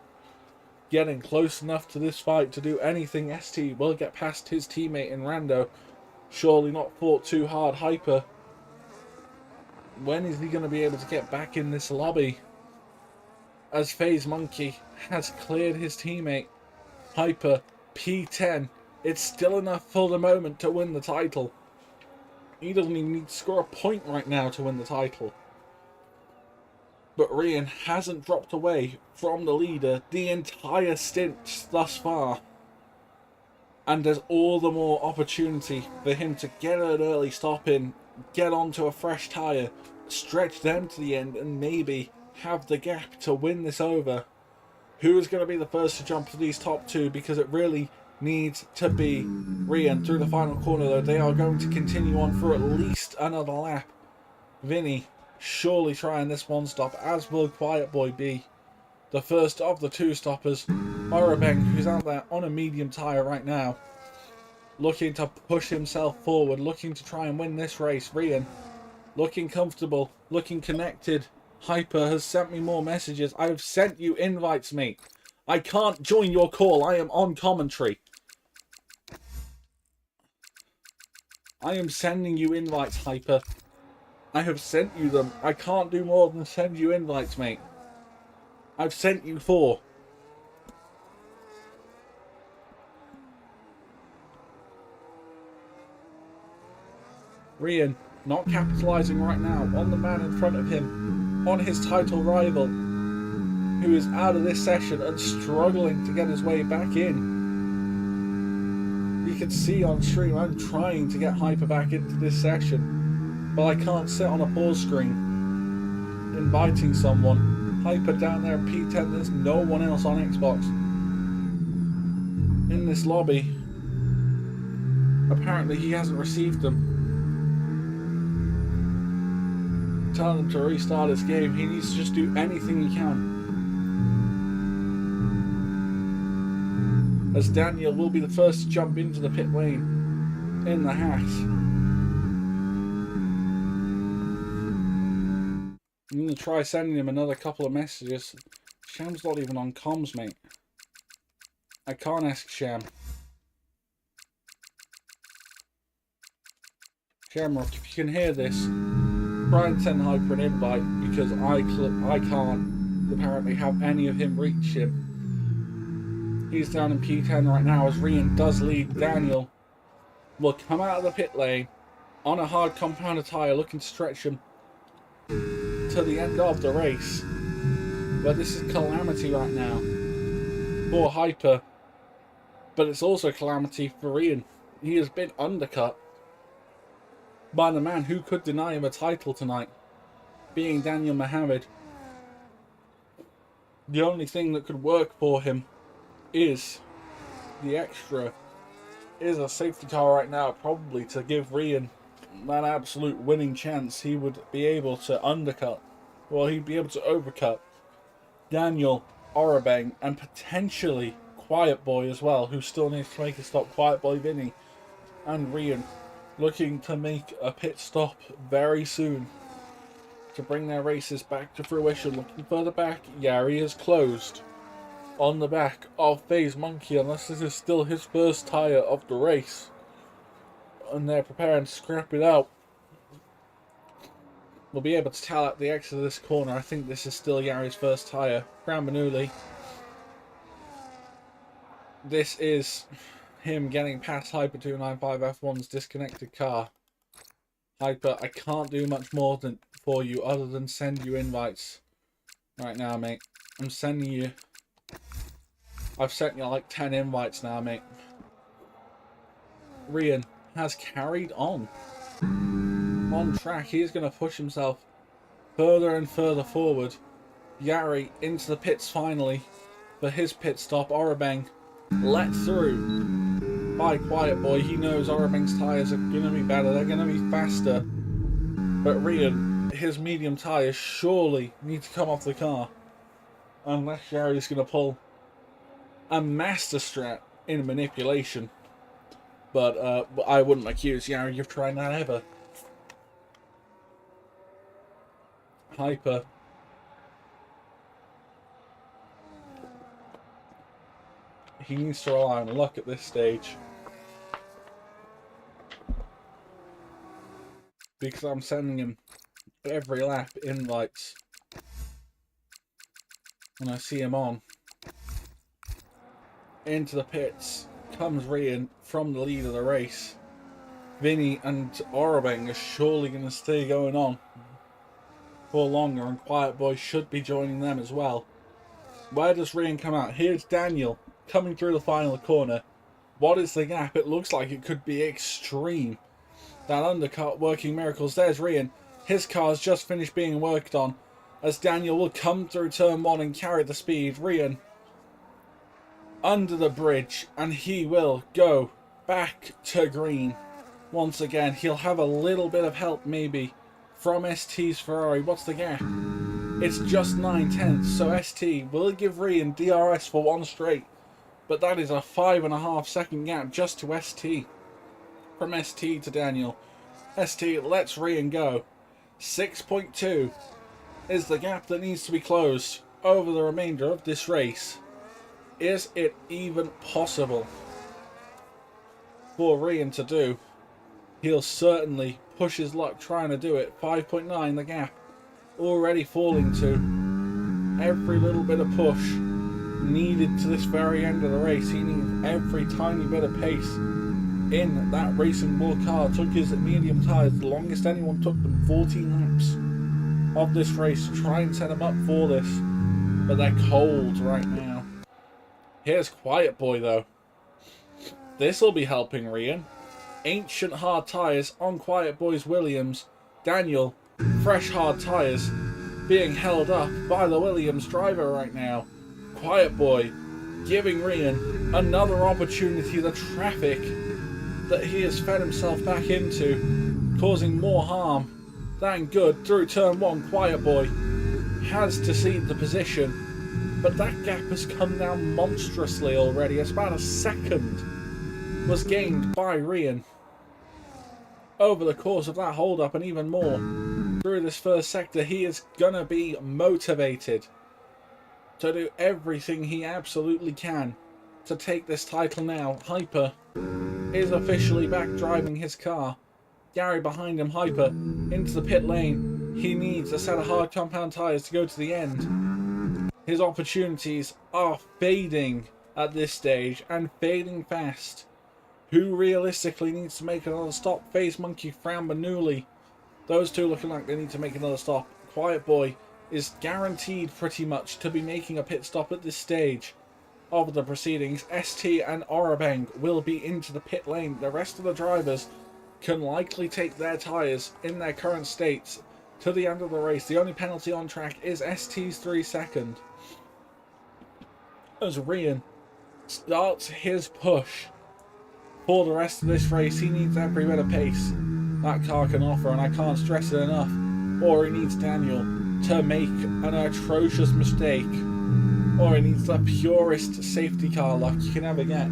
getting close enough to this fight to do anything. ST will get past his teammate in Rando. Surely not fought too hard. Hyper, when is he going to be able to get back in this lobby? As FaZe Monkey has cleared his teammate. Hyper, P10. It's still enough for the moment to win the title. He doesn't even need to score a point right now to win the title. But Rian hasn't dropped away from the leader the entire stint thus far. And there's all the more opportunity for him to get an early stop in, get onto a fresh tyre, stretch them to the end, and maybe have the gap to win this over. Who is going to be the first to jump for these top two? Because it really needs to be Rian through the final corner, though. They are going to continue on for at least another lap. Vinny surely trying this one stop, as will Quiet Boy be. The first of the two stoppers. Arabeng, who's out there on a medium tyre right now, looking to push himself forward, looking to try and win this race. Rian looking comfortable, looking connected. Hyper has sent me more messages. I have sent you invites, mate. I can't join your call. I am on commentary. I am sending you invites, Hyper. I have sent you them. I can't do more than send you invites, mate. I've sent you 4. Rian not capitalising right now on the man in front of him, on his title rival, who is out of this session and struggling to get his way back in. You can see on stream I'm trying to get Hyper back into this session, but I can't sit on a pause screen inviting someone. Hyper down there at P10, there's no one else on Xbox in this lobby. Apparently he hasn't received them. Telling him to restart his game. He needs to just do anything he can. As Daniel will be the first to jump into the pit lane in the hat. I'm going to try sending him another couple of messages. Sham's not even on comms, mate. I can't ask Sham. Shamrock, if you can hear this, try and send Hyper an invite, because I can't apparently have any of him reach him. He's down in P10 right now as Rian does lead. Daniel will come out of the pit lane on a hard compounder tyre, looking to stretch him to the end of the race. But this is calamity right now. for Hyper, but it's also calamity for Ian. He has been undercut by the man who could deny him a title tonight, being Daniel Mohammed. The only thing that could work for him is the extra, is a safety car right now, probably to give Rian that absolute winning chance. He would be able to undercut, well, he'd be able to overcut Daniel, Orabeng, and potentially Quiet Boy as well, who still needs to make a stop. Quiet Boy, Vinny, and Rian looking to make a pit stop very soon to bring their races back to fruition. Looking further back, Yari is closed on the back of FaZe Monkey, unless this is still his first tyre of the race, and they're preparing to scrap it out. We'll be able to tell at the exit of this corner. I think this is still Yari's first tyre. Manuli. This is him getting past Hyper 295 F1's disconnected car. Hyper, I can't do much more for you other than send you invites right now, mate. I'm sending you. I've sent you like 10 invites now, mate. Rian has carried on track. He's going to push himself further and further forward. Yari into the pits finally for his pit stop. Orabeng let through by Quiet Boy. He knows Orabeng's tyres are going to be better. They're going to be faster. But Rian, his medium tyres surely need to come off the car, unless Yari's going to pull a master strat in manipulation. But I wouldn't accuse Yari of trying that ever. Hyper. He needs to rely on luck at this stage, because I'm sending him every lap invites, and I see him on. Into the pits comes Rian from the lead of the race. Vinny and Orabeng are surely going to stay going on for longer, and Quiet Boy should be joining them as well. Where does Rian come out? Here's Daniel coming through the final corner. What is the gap? It looks like it could be extreme. That undercut working miracles. There's Rian. His car's just finished being worked on, as Daniel will come through turn 1 and carry the speed. Rian under the bridge, and he will go back to green once again. He'll have a little bit of help maybe from ST's Ferrari. What's the gap? It's just 9/10, so ST will give Rian DRS for one straight, but that is a 5.5 second gap just to ST. From ST to Daniel. ST lets Rian go. 6.2 is the gap that needs to be closed over the remainder of this race. Is it even possible for Rian to do? He'll certainly push his luck trying to do it. 5.9 the gap. Already falling to. Every little bit of push needed to this very end of the race. He needs every tiny bit of pace in that Racing Bull car. Took his medium tyres. The longest anyone took them, 14 laps of this race to try and set him up for this. But they're cold right now. Here's Quiet Boy though. This will be helping Rian. Ancient hard tyres on Quiet Boy's Williams. Daniel, fresh hard tyres being held up by the Williams driver right now. Quiet Boy giving Rian another opportunity. The traffic that he has fed himself back into, causing more harm than good. Through turn 1, Quiet Boy has to cede the position, but that gap has come down monstrously already. It's about a second was gained by Rian over the course of that hold up, and even more through this first sector. He is gonna be motivated to do everything he absolutely can to take this title now. Hyper is officially back driving his car. Gary behind him. Hyper into the pit lane. He needs a set of hard compound tyres to go to the end. His opportunities are fading at this stage, and fading fast. Who realistically needs to make another stop? FaZe Monkey, Manuli. Those two looking like they need to make another stop. Quiet Boy is guaranteed pretty much to be making a pit stop at this stage. of the proceedings. ST and Orabeng will be into the pit lane. The rest of the drivers can likely take their tyres in their current states to the end of the race. The only penalty on track is ST's 3 second. As Rian starts his push for the rest of this race, he needs every bit of pace that car can offer, and I can't stress it enough. Or he needs Daniel to make an atrocious mistake, or he needs the purest safety car luck you can ever get,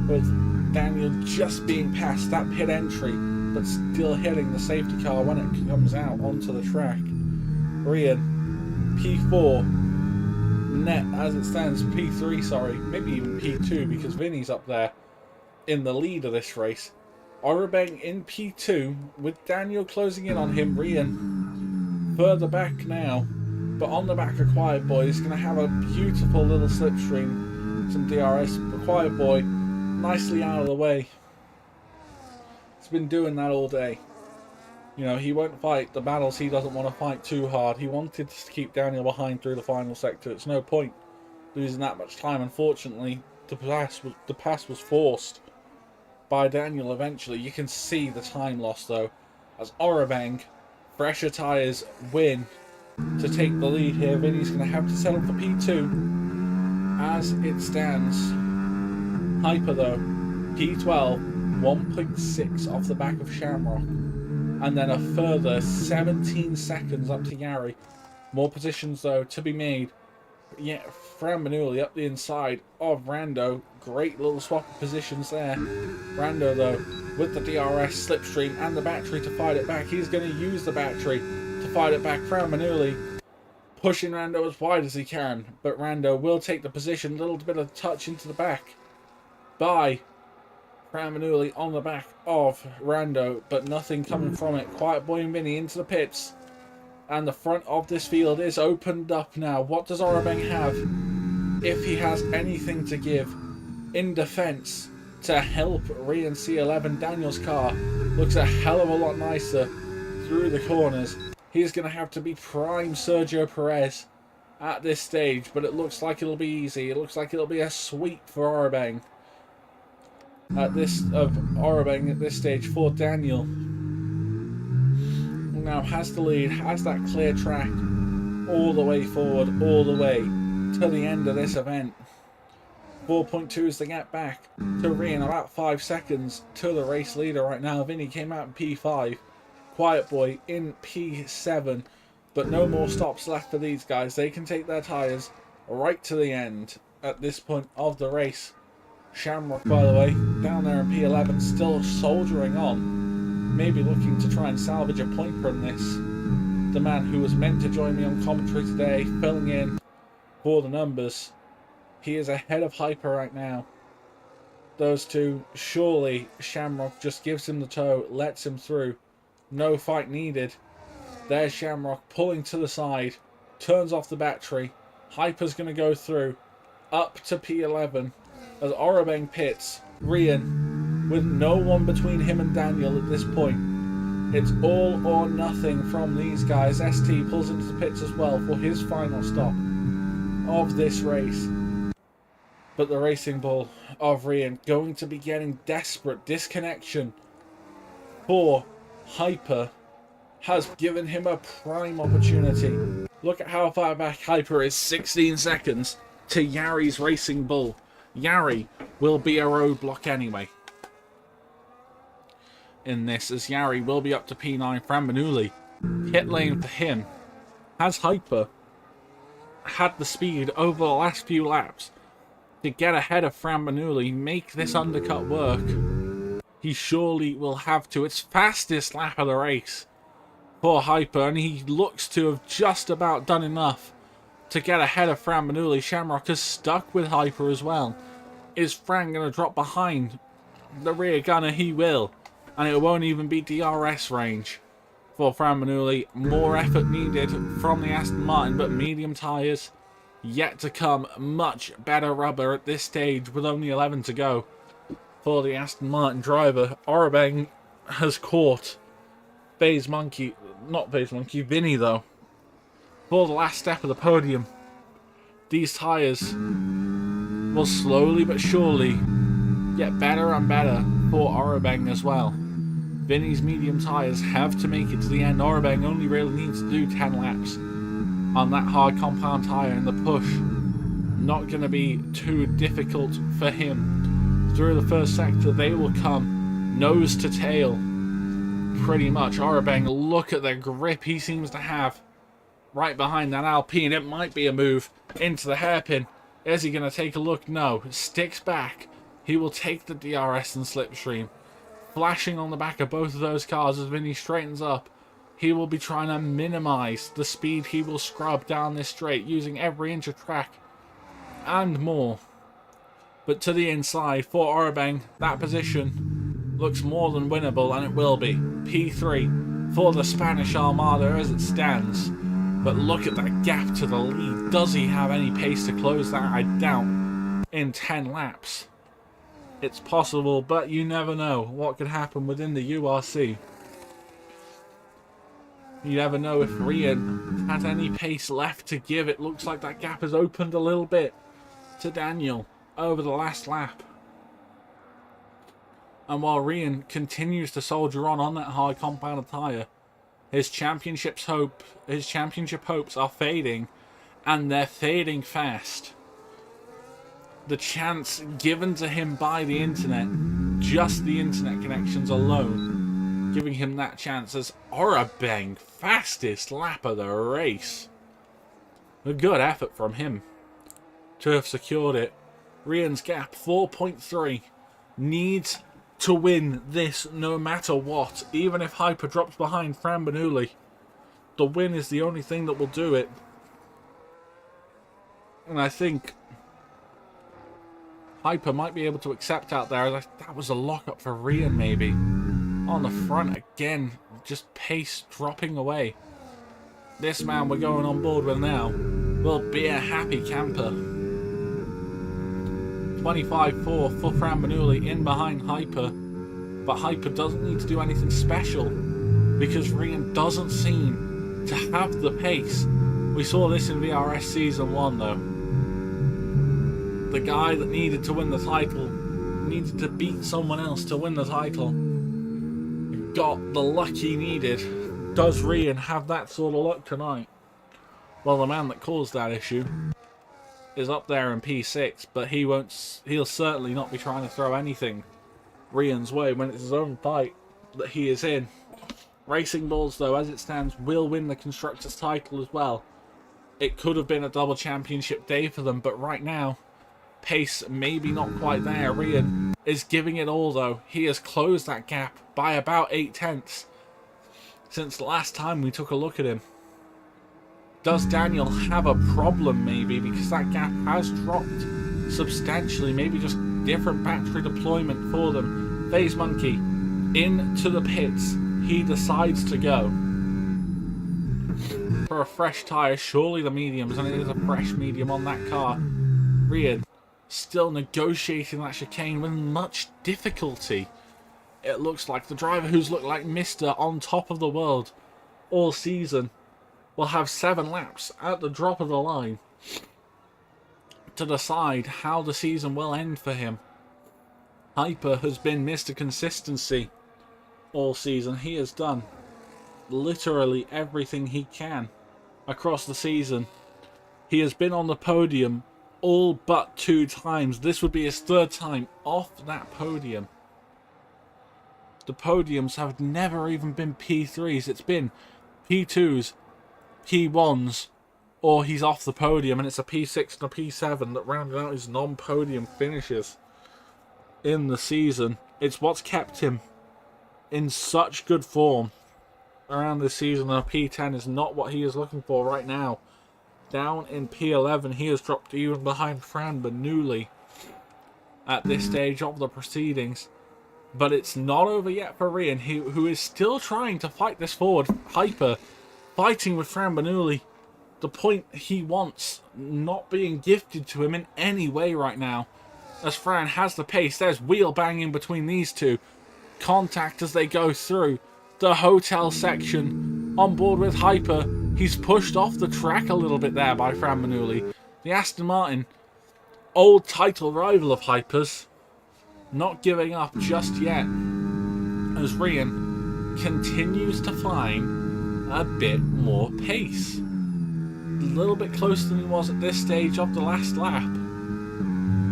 with Daniel just being past that pit entry but still hitting the safety car when it comes out onto the track. Rian, P4, net as it stands, P3, sorry, maybe even P2 because Vinny's up there in the lead of this race. Orabeng in P2 with Daniel closing in on him. Rian further back now, but on the back of Quiet Boy is going to have a beautiful little slipstream, some DRS, but Quiet Boy nicely out of the way. He's been doing that all day. You know, he won't fight the battles he doesn't want to fight too hard. He wanted to keep Daniel behind through the final sector. It's no point losing that much time. Unfortunately, the pass was forced by Daniel eventually. You can see the time loss though, as Orabeng, fresher tyres, win to take the lead here. Vinny's going to have to settle for P2 as it stands. Hyper though, P12, 1.6 off the back of Shamrock, and then a further 17 seconds up to Yari. More positions though to be made. Yeah, Fran Manuli up the inside of Rando. Great little swap of positions there. Rando though, with the DRS, slipstream and the battery to fight it back. He's going to use the battery to fight it back. Fran Manuli pushing Rando as wide as he can, but Rando will take the position. A little bit of touch into the back by Fran Manuli on the back of Rando, but nothing coming from it. Quiet Boy and Vinny into the pits, and the front of this field is opened up now. What does Orabeng have, if he has anything to give in defense to help Rian C11? Daniel's car looks a hell of a lot nicer through the corners. He's going to have to be prime Sergio Perez at this stage, but it looks like it'll be easy. It looks like it'll be a sweep for Orabeng at this stage for Daniel. Now has the lead, has that clear track all the way forward, all the way to the end of this event. 4.2 is the gap back to Rian, about 5 seconds to the race leader right now. Vinny came out in P5, Quiet Boy in P7, but no more stops left for these guys. They can take their tyres right to the end at this point of the race. Shamrock, by the way, down there in P11, still soldiering on, maybe looking to try and salvage a point from this. The man who was meant to join me on commentary today, filling in for the numbers, he is ahead of Hyper right now. Those two, surely Shamrock just gives him the toe, lets him through. No fight needed. There's Shamrock pulling to the side, turns off the battery. Hyper's going to go through, up to P11. As Orabeng pits, Rian, with no one between him and Daniel at this point. It's all or nothing from these guys. ST pulls into the pits as well for his final stop of this race. But the Racing Bull of Rian going to be getting desperate. Disconnection for Hyper has given him a prime opportunity. Look at how far back Hyper is, 16 seconds to Yari's Racing Bull. Yari will be a roadblock anyway in this, as Yari will be up to P9. Fran Manuli, pit lane for him. Has Hyper had the speed over the last few laps to get ahead of Fran Manuli, make this undercut work? He surely will have to. It's fastest lap of the race for Hyper, and he looks to have just about done enough to get ahead of Fran Manuli. Shamrock is stuck with Hyper as well. Is Fran going to drop behind the rear gunner? He will. And it won't even be DRS range for Fran Manuli. More effort needed from the Aston Martin, but medium tyres yet to come. Much better rubber at this stage with only 11 to go for the Aston Martin driver. Orabeng has caught Vinny though, for the last step of the podium. These tyres will slowly but surely get better and better for Orobeng as well. Vinny's medium tyres have to make it to the end. Orobeng only really needs to do 10 laps on that hard compound tyre, and the push not going to be too difficult for him. Through the first sector, they will come nose to tail pretty much. Orobeng, look at the grip he seems to have right behind that Alpine. It might be a move into the hairpin. Is he going to take a look? No. Sticks back. He will take the DRS and slipstream. Flashing on the back of both of those cars as Vinny straightens up. He will be trying to minimize the speed he will scrub down this straight, using every inch of track and more. But to the inside for Orobeng, that position looks more than winnable, and it will be. P3 for the Spanish Armada as it stands. But look at that gap to the lead. Does he have any pace to close that? I doubt. In 10 laps. It's possible, but you never know what could happen within the URC. You never know if Rian has any pace left to give. It looks like that gap has opened a little bit to Daniel over the last lap. And while Rian continues to soldier on that hard compound tyre, his championship hopes are fading, and they're fading fast. The chance given to him by the internet, just the internet connections alone, giving him that chance as Orobeng, fastest lap of the race. A good effort from him to have secured it. Rian's gap, 4.3, needs to win this no matter what. Even if Hyper drops behind Fran Bernoulli, the win is the only thing that will do it. And I think Hyper might be able to accept out there. That was a lockup for Rian maybe. On the front again, just pace dropping away. This man we're going on board with now will be a happy camper. 25-4 for Fran Bernoulli in behind Hyper. But Hyper doesn't need to do anything special because Rian doesn't seem to have the pace. We saw this in VRS Season 1 though. The guy that needed to win the title needed to beat someone else to win the title. Got the luck he needed. Does Rian have that sort of luck tonight? Well, the man that caused that issue is up there in P6, but he'll certainly not be trying to throw anything Rian's way when it's his own fight that he is in. Racing Bulls, though, as it stands, will win the Constructors' title as well. It could have been a double championship day for them, but right now, pace maybe not quite there. Rian is giving it all, though. He has closed that gap by about 8 tenths since the last time we took a look at him. Does Daniel have a problem maybe, because that gap has dropped substantially? Maybe just different battery deployment for them. Phase Monkey into the pits. He decides to go for a fresh tyre, surely the mediums, and it is a fresh medium on that car. Rian still negotiating that chicane with much difficulty. It looks like the driver who's looked like Mr. on top of the world all season will have 7 laps at the drop of the line to decide how the season will end for him. Hyper has been Mr. Consistency all season. He has done literally everything he can across the season. He has been on the podium all but 2 times. This would be his 3rd time off that podium. The podiums have never even been P3s. It's been P2s, P1s, or he's off the podium, and it's a P6 and a P7 that rounded out his non-podium finishes in the season. It's what's kept him in such good form around this season, and a P10 is not what he is looking for right now. Down in P11, he has dropped even behind Fran Bernoulli at this stage of the proceedings. But it's not over yet for Rian, who is still trying to fight this forward. Hyper fighting with Fran Bernoulli. The point he wants not being gifted to him in any way right now. As Fran has the pace, there's wheel banging between these two. Contact as they go through the hotel section. On board with Hyper. He's pushed off the track a little bit there by Fran Bernoulli. The Aston Martin old title rival of Hyper's not giving up just yet, as Rian continues to find a bit more pace. A little bit closer than he was at this stage of the last lap.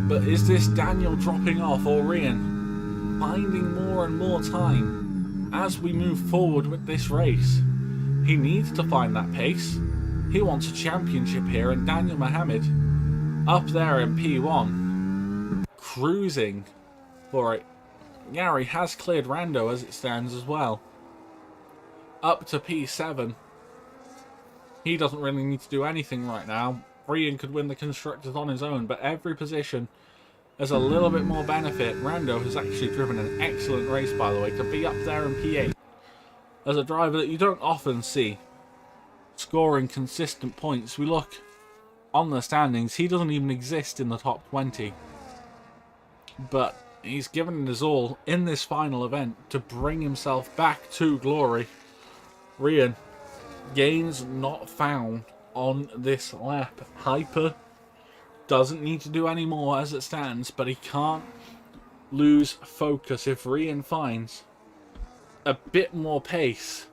But is this Daniel dropping off, or Rian finding more and more time as we move forward with this race? He needs to find that pace. He wants a championship here, and Daniel Mohammed up there in P1 cruising for it. Yari has cleared Rando as it stands as well, up to P7. He doesn't really need to do anything right now. Rian could win the Constructors on his own, but every position has a little bit more benefit. Rando has actually driven an excellent race, by the way, to be up there in P8 as a driver that you don't often see scoring consistent points. We look on the standings, he doesn't even exist in the top 20. But he's given it his all in this final event to bring himself back to glory. Rian, gains not found on this lap. Hyper doesn't need to do any more as it stands, but he can't lose focus. If Rian finds a bit more pace,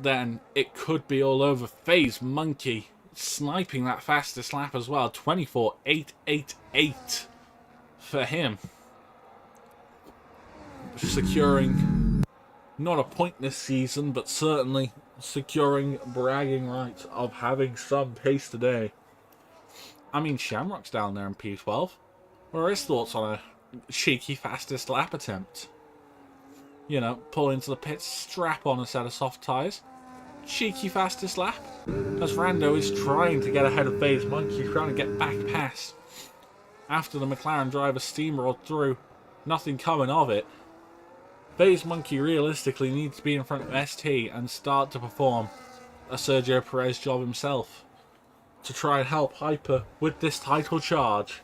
then it could be all over. FaZe Monkey sniping that fastest lap as well. 24.888 for him. Securing not a point this season, but certainly securing bragging rights of having some pace today. I mean, Shamrock's down there in P12. What are his thoughts on a cheeky fastest lap attempt? You know, pull into the pits, strap on a set of soft tyres. Cheeky fastest lap. As Rando is trying to get ahead of FaZe Monkey, trying to get back past. After the McLaren driver steamrolled through, nothing coming of it. FaZe Monkey realistically needs to be in front of ST and start to perform a Sergio Perez job himself to try and help Hyper with this title charge.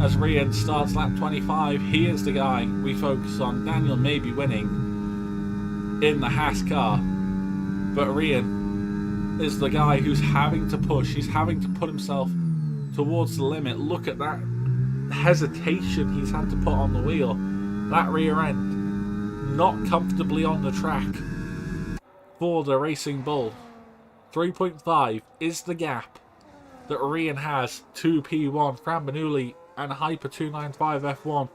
As Rian starts lap 25, he is the guy we focus on. Daniel may be winning in the Haas car, but Rian is the guy who's having to push. He's having to put himself towards the limit. Look at that hesitation he's had to put on the wheel. That rear end not comfortably on the track for the Racing Bull. 3.5 is the gap that Rian has to P1. Fran Bernoulli and Hyper 295 F1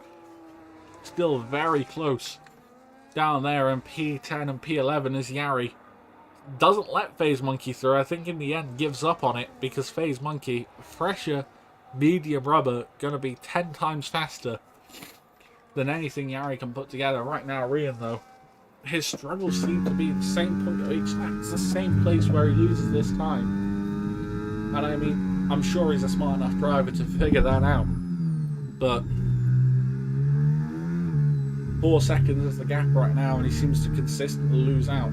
still very close. Down there in P10 and P11 is Yari. Doesn't let FaZe Monkey through. I think in the end gives up on it because FaZe Monkey, fresher, medium rubber, gonna be 10 times faster than anything Yari can put together. Right now, Rian though, his struggles seem to be the same point of each lap. It's the same place where he loses this time. And I mean, I'm sure he's a smart enough driver to figure that out. But 4 seconds is the gap right now, and he seems to consistently lose out.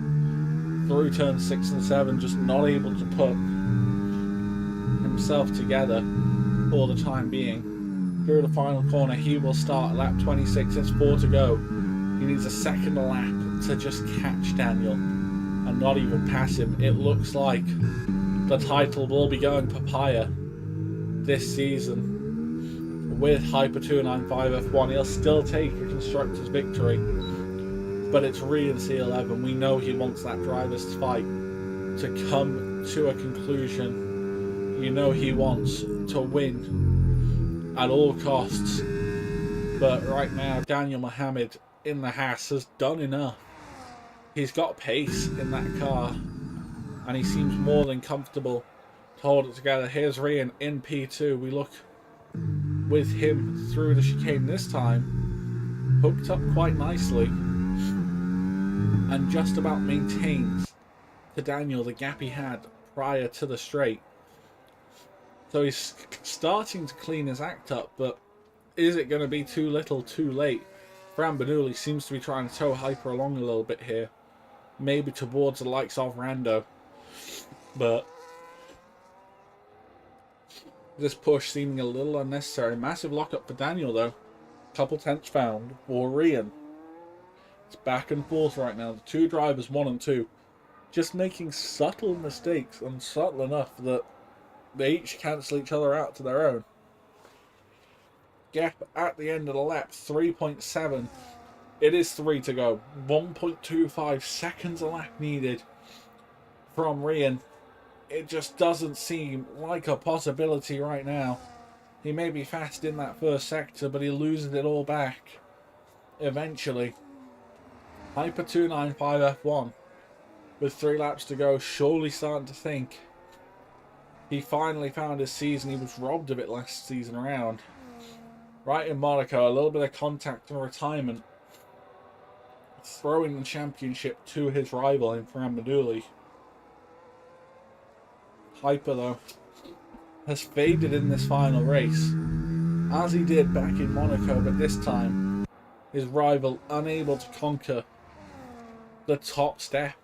Through turns 6 and 7, just not able to put himself together for the time being. Through the final corner, he will start at lap 26. There's 4 to go. He needs a second lap to just catch Daniel and not even pass him. It looks like the title will be going papaya this season with Hyper 295 F1. He'll still take a Constructors victory, but it's Rian C11. We know he wants that driver's fight to come to a conclusion. You know he wants to win at all costs. But right now, Daniel Mohammed in the Haas has done enough. He's got pace in that car, and he seems more than comfortable to hold it together. Here's Rian in P2. We look with him through the chicane this time, hooked up quite nicely, and just about maintains to Daniel the gap he had prior to the straight. So he's starting to clean his act up, but is it going to be too little too late? Fran Bernoulli seems to be trying to tow Hyper along a little bit here, maybe towards the likes of Rando, but this push seeming a little unnecessary. Massive lockup for Daniel though. Couple tenths found for Rian. It's back and forth right now. The two drivers, 1 and 2, just making subtle mistakes, and subtle enough that They each cancel each other out to their own. Gap at the end of the lap, 3.7. It is 3 to go. 1.25 seconds a lap needed from Rian. It just doesn't seem like a possibility right now. He may be fast in that first sector, but he loses it all back eventually. Hyper 295 F1 with 3 laps to go, surely starting to think he finally found his season. He was robbed of it last season around. Right in Monaco, a little bit of contact and retirement, throwing the championship to his rival in Fran Meduli. Hyper, though, has faded in this final race, as he did back in Monaco, but this time his rival unable to conquer the top step.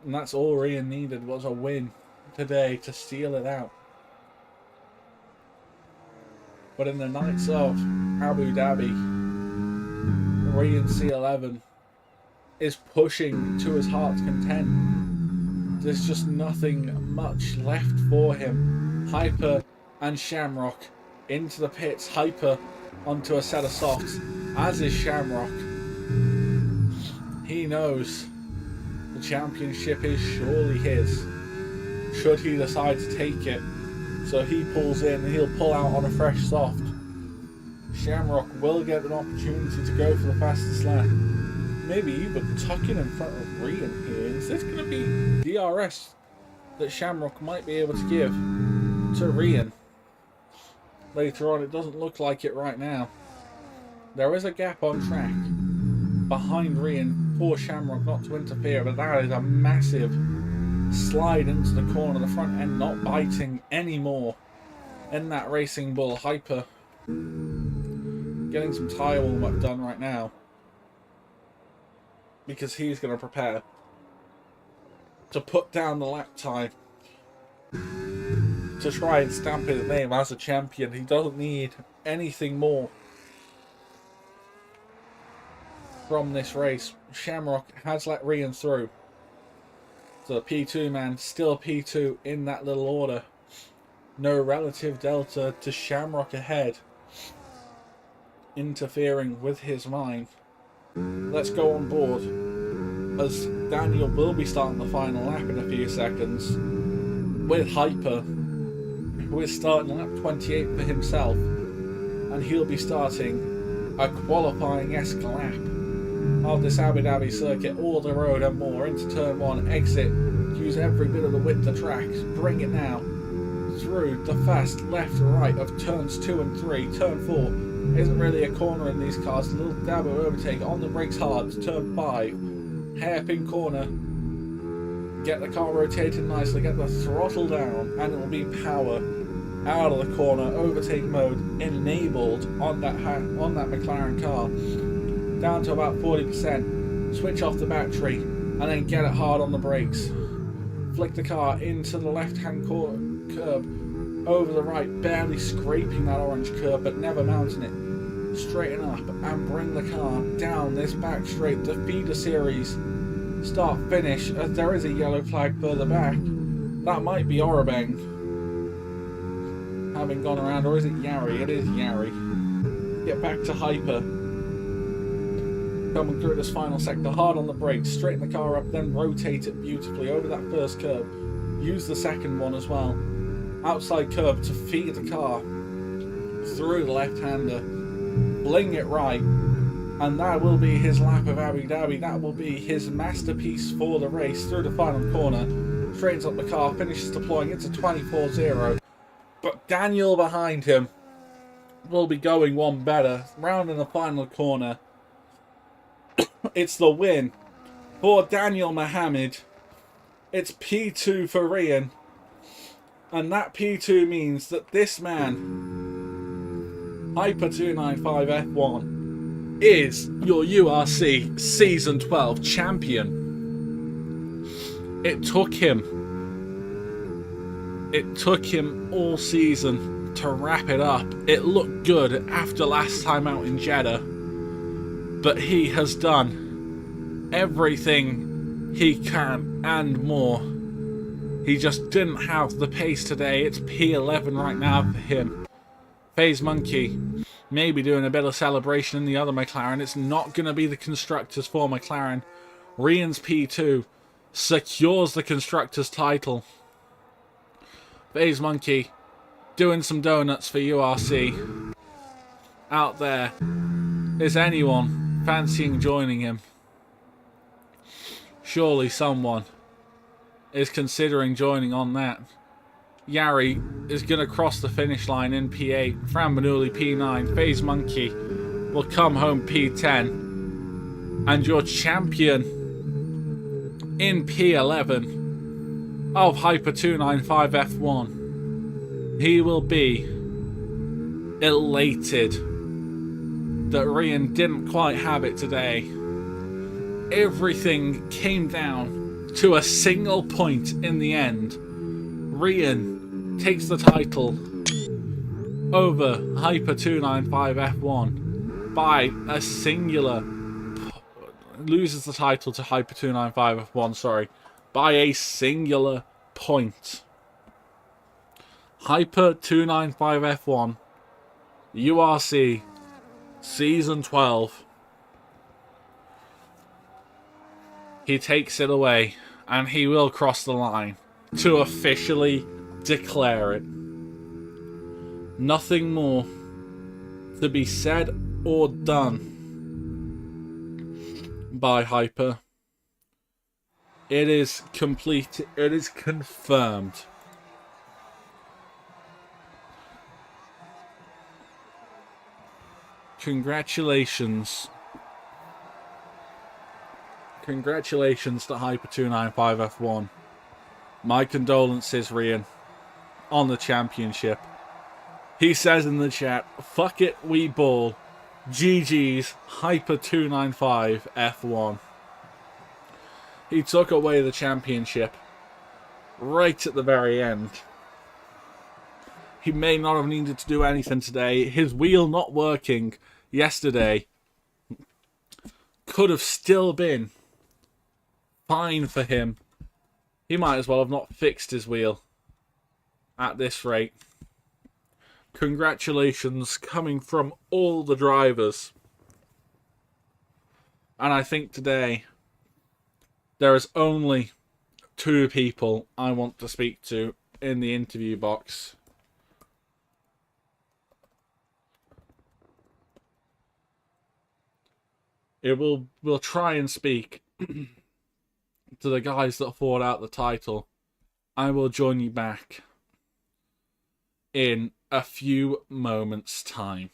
And that's all Rian needed, was a win today to seal it out. But in the nights of Abu Dhabi, Rian C11 is pushing to his heart's content. There's just nothing much left for him. Hyper and Shamrock into the pits. Hyper onto a set of softs, as is Shamrock. He knows the championship is surely his, should he decide to take it. So he pulls in and he'll pull out on a fresh soft. Shamrock will get an opportunity to go for the fastest lap. Maybe even tucking in front of Rian here. Is this going to be DRS that Shamrock might be able to give to Rian later on? It doesn't look like it right now. There is a gap on track behind Rian for Shamrock not to interfere, but that is a massive slide into the corner, the front end not biting anymore in that Racing Bull. Hyper getting some tyre warm up done right now, because he's going to prepare to put down the lap time to try and stamp his name as a champion. He doesn't need anything more from this race. Shamrock has let Rian through. So the P2 man still P2 in that little order. No relative delta to Shamrock ahead, interfering with his mind. Let's go on board, as Daniel will be starting the final lap in a few seconds with Hyper, who is starting lap 28 for himself, and he'll be starting a qualifying-esque lap of this Abu Dhabi circuit, all the road and more, into turn 1, exit, use every bit of the width of the track, bring it now through the fast left right of turns 2 and 3. Turn 4 isn't really a corner in these cars, a little dab of overtake, on the brakes hard to turn 5, hairpin corner, get the car rotated nicely, get the throttle down, and it will be power out of the corner. Overtake mode enabled on that McLaren car, down to about 40%, switch off the battery, and then get it hard on the brakes. Flick the car into the left-hand curb, over the right, barely scraping that orange curb, but never mounting it. Straighten up and bring the car down this back straight. The feeder series start-finish, as there is a yellow flag further back. That might be Orabeng having gone around, or is it Yari? It is Yari. Get back to Hyper. Coming through this final sector, hard on the brakes, straighten the car up, then rotate it beautifully over that first curve. Use the second one as well. Outside curve to feed the car through the left-hander. Bling it right. And that will be his lap of Abu Dhabi. That will be his masterpiece for the race through the final corner. Straightens up the car, finishes deploying into 24-0. But Daniel behind him will be going one better. Round in the final corner. It's the win for Daniel Mohammed. It's P2 for Rian. And that P2 means that this man, Hyper 295 F1, is your URC Season 12 champion. It took him all season to wrap it up. It looked good after last time out in Jeddah, but he has done everything he can and more He just didn't have the pace today. It's P11 right now for him. FaZe Monkey maybe doing a bit of celebration in the other McLaren. It's not going to be the Constructors for McLaren. Rian's P2 secures the Constructors title. FaZe Monkey doing some donuts for URC. Out there, is anyone fancying joining him? Surely someone is considering joining on that. Yari is going to cross the finish line in P8. Fran Manuli P9. FaZe Monkey will come home P10. And your champion in P11 of Hyper 295 F1. He will be elated that Rian didn't quite have it today. Everything came down to a single point in the end. Rian takes the title over Hyper 295 F1 by a singular... loses the title to Hyper 295 F1, sorry, by a singular point. Hyper 295 F1, URC, Season 12. He takes it away, and he will cross the line to officially declare it. Nothing more to be said or done by Hyper. It is complete. It is confirmed. Congratulations. Congratulations to Hyper 295 F1. My condolences, Rian, on the championship. He says in the chat, fuck it, we ball. GG's Hyper 295 F1. He took away the championship right at the very end. He may not have needed to do anything today. His wheel not working yesterday could have still been fine for him. He might as well have not fixed his wheel at this rate. Congratulations coming from all the drivers. And I think today there is only two people I want to speak to in the interview box. We'll try and speak to the guys that fought out the title. I will join you back in a few moments' time.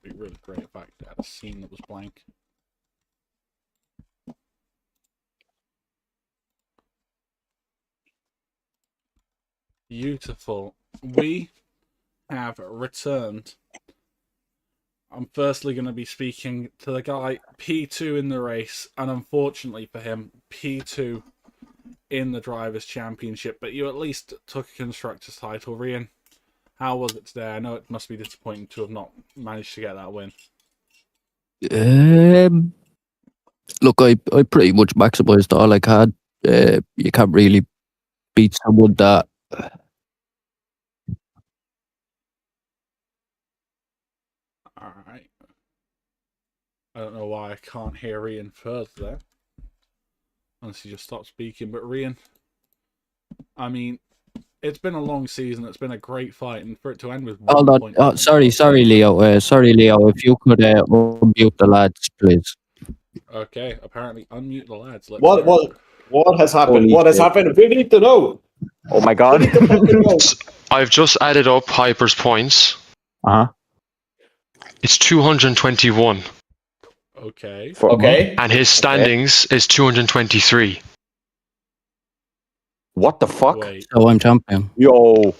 be really great if I had a scene that was blank. Beautiful. We have returned. I'm firstly going to be speaking to the guy P2 in the race, and unfortunately for him, P2 in the Drivers' Championship, but you at least took a Constructors' title. Rian, how was it today? I know it must be disappointing to have not managed to get that win. Look, I pretty much maximised all I had. You can't really beat someone that... Alright. I don't know why I can't hear Rian further there. Unless he just stopped speaking. But Rian, I mean, it's been a long season. It's been a great fight, and for it to end with 1 Hold point. on. Sorry, Leo. Sorry, Leo. If you could unmute the lads, please. Okay, apparently unmute the lads. Let's What has happened? Holy What has shit. happened? We need to know. Oh my We god. need to fucking know. I've just added up Hyper's points. Uh-huh. It's 221. Okay. Okay. And his standings is 223. What the fuck? Wait. So I'm champion. Yo.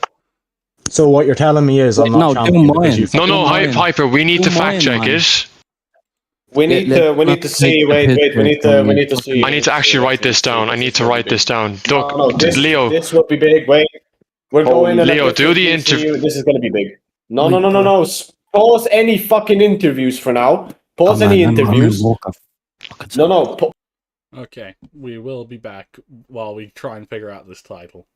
So what you're telling me is I'm not No, champion do because you... mine. No, mine. Hyper, we need Do to fact check mine, man. it. We need to see. Wait. We need to see. I need to actually write this down. I need to write this down. Look, No, Leo, this will be big. Wait. We're going in. Leo, do the interview. This is gonna be big. No. Oh my God. Pause any fucking interviews for now. Pause any interviews. No. Okay, we will be back while we try and figure out this title.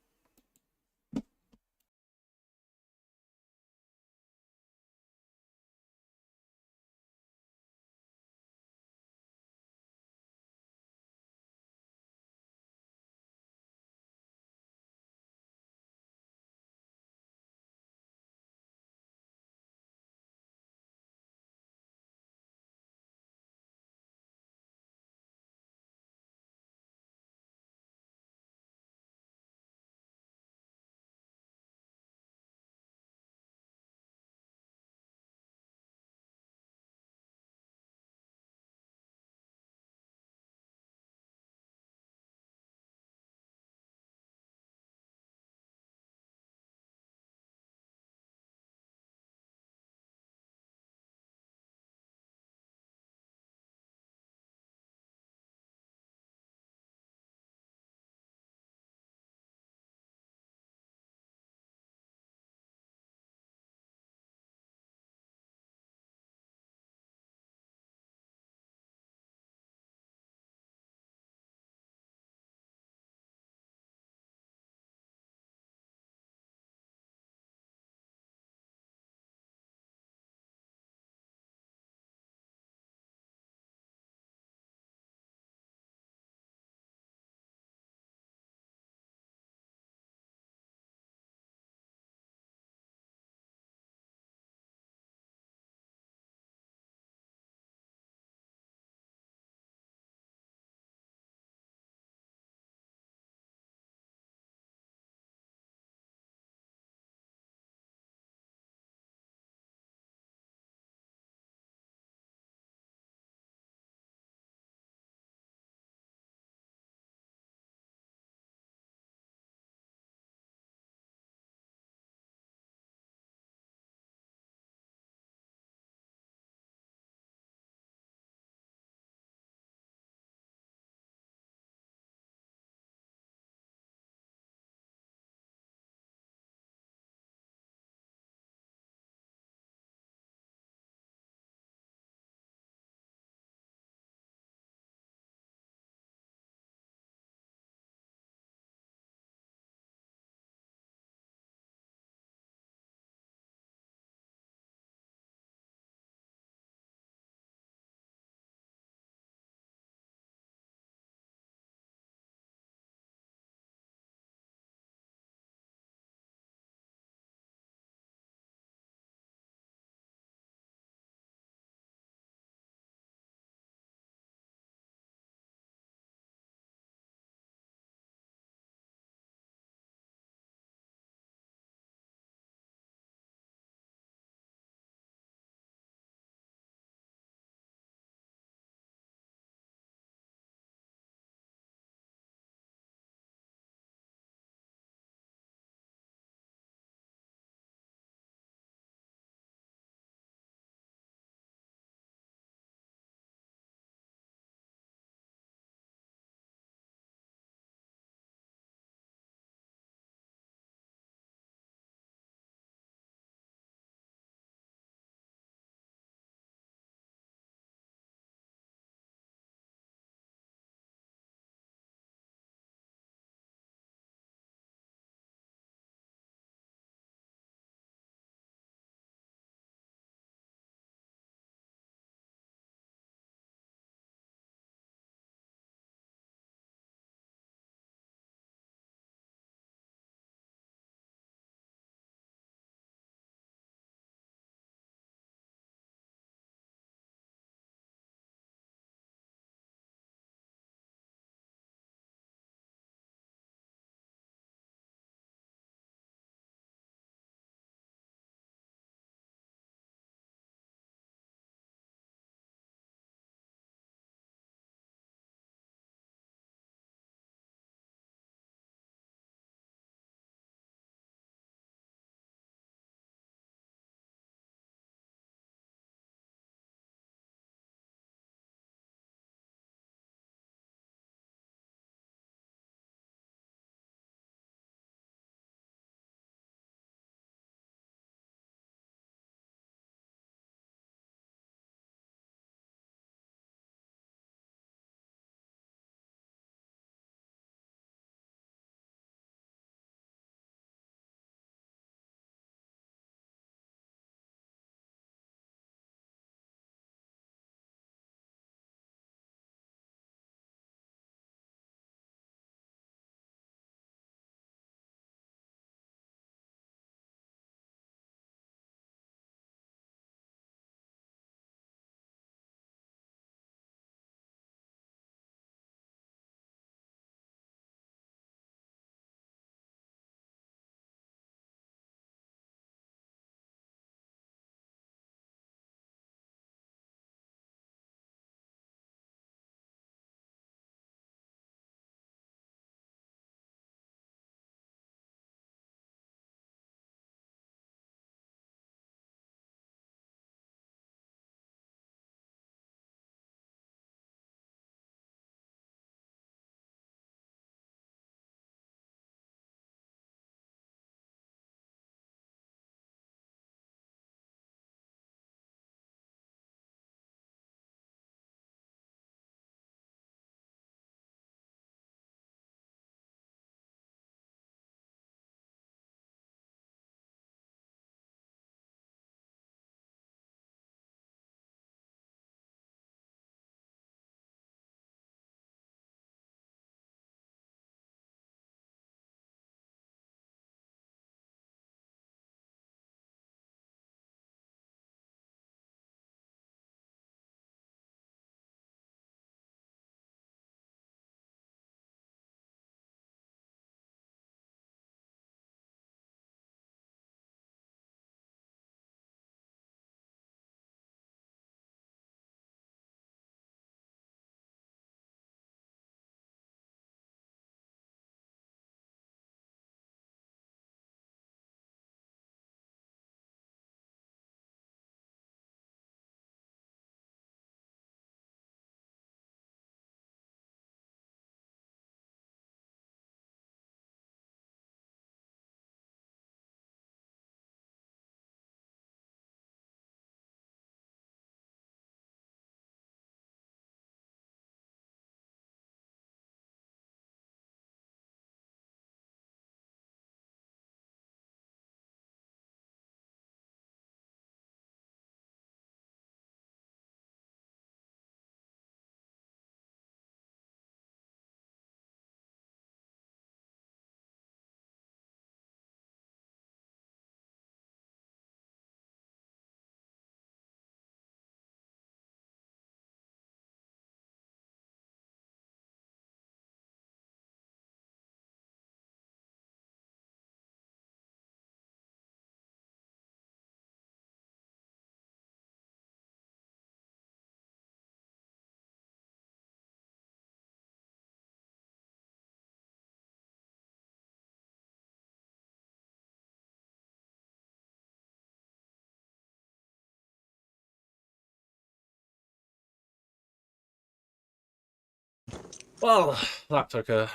Well, that took a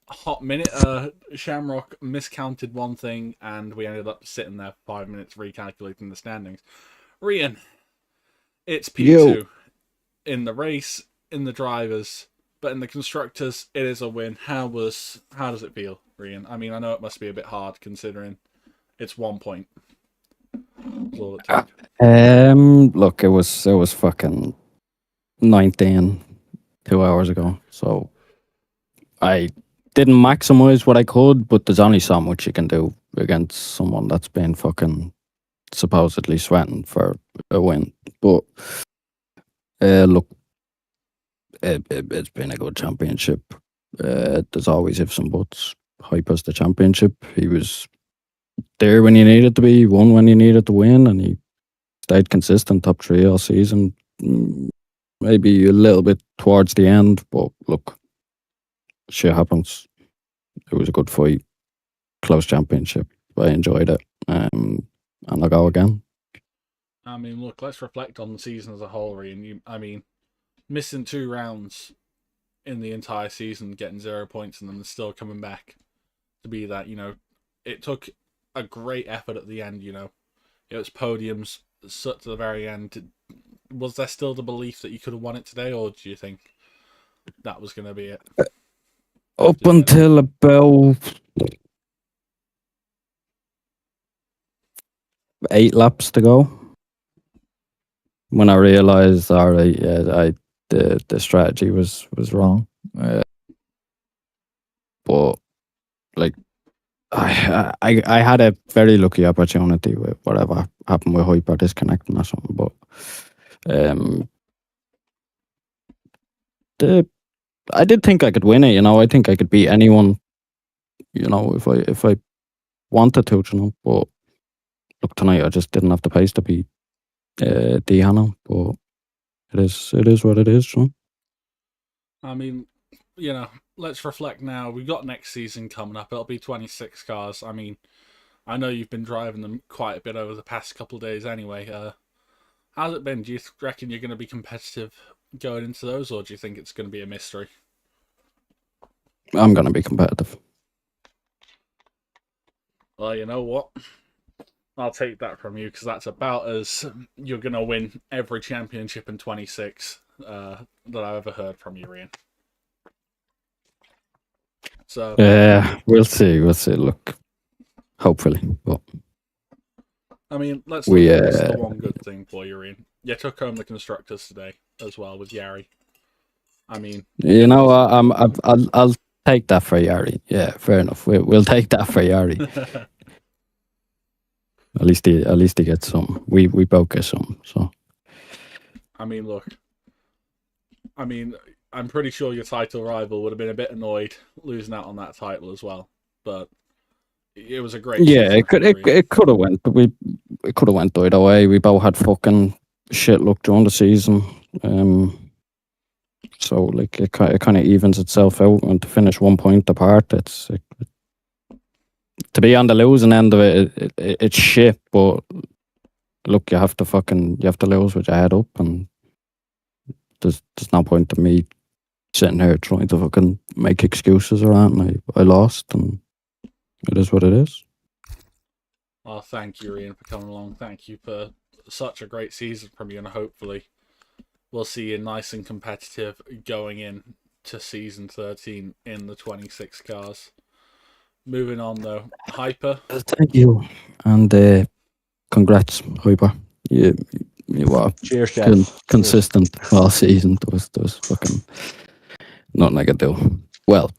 hot minute. Shamrock miscounted one thing, and we ended up sitting there 5 minutes recalculating the standings. Rian, it's P2 in the race, in the drivers, but in the constructors, it is a win. How does it feel, Rian? I mean, I know it must be a bit hard considering it's 1 point. Look, it was fucking 19 2 hours ago, so I didn't maximize what I could, but there's only so much you can do against someone that's been fucking supposedly sweating for a win. But look, it's been a good championship. There's always ifs and buts. Hyper's the championship. He was there when he needed to be, won when he needed to win, and he stayed consistent, top 3 all season. Maybe a little bit towards the end, but look, shit happens. It was a good fight, close championship. I enjoyed it, and I'll go again. I mean, look, let's reflect on the season as a whole, Rian. I mean, missing 2 rounds in the entire season, getting 0 points, and then still coming back to be that, it took a great effort at the end, It was podiums to the very end. Was there still the belief that you could have won it today, or do you think that was going to be it? Up until about 8 laps to go, when I realised, all right, yeah, the strategy was wrong. But like, I had a very lucky opportunity with whatever happened with Hyper disconnecting or something. But I did think I could win it. I think I could beat anyone. If I wanted to. But look, tonight I just didn't have the pace to beat Dehanna. But it is what it is. I mean, let's reflect now. We've got next season coming up. It'll be 26 cars. I mean, I know you've been driving them quite a bit over the past couple of days anyway. How's it been? Do you reckon you're going to be competitive going into those, or do you think it's going to be a mystery? I'm going to be competitive. Well, you know what? I'll take that from you, because that's about as you're going to win every championship in 26 that I've ever heard from you, Rian. So we'll see. Look, hopefully, but I mean, let's look at the one good thing for you, Rian. You took home the constructors today as well with Yari. I mean, I'll take that for Yari. Yeah, fair enough. We'll take that for Yari. At least he gets some. We both get some. So I mean, look. I mean, I'm pretty sure your title rival would have been a bit annoyed losing out on that title as well. But it was a great. Yeah, it could have went, but it could have went either way. We both had fucking shit luck during the season. So like it kind of evens itself out, and to finish 1 point apart, to be on the losing end of it's shit. But look, you have to lose with your head up, and there's no point in me sitting here trying to fucking make excuses around. I lost, and it is what it is. Well, thank you, Ian, for coming along. Thank you for such a great season from you, and hopefully we'll see you nice and competitive going in to season 13 in the 26 cars. Moving on though, Hyper. Thank you, and congrats, Hyper. You were Cheers, consistent all season. There was fucking nothing I could do. Well,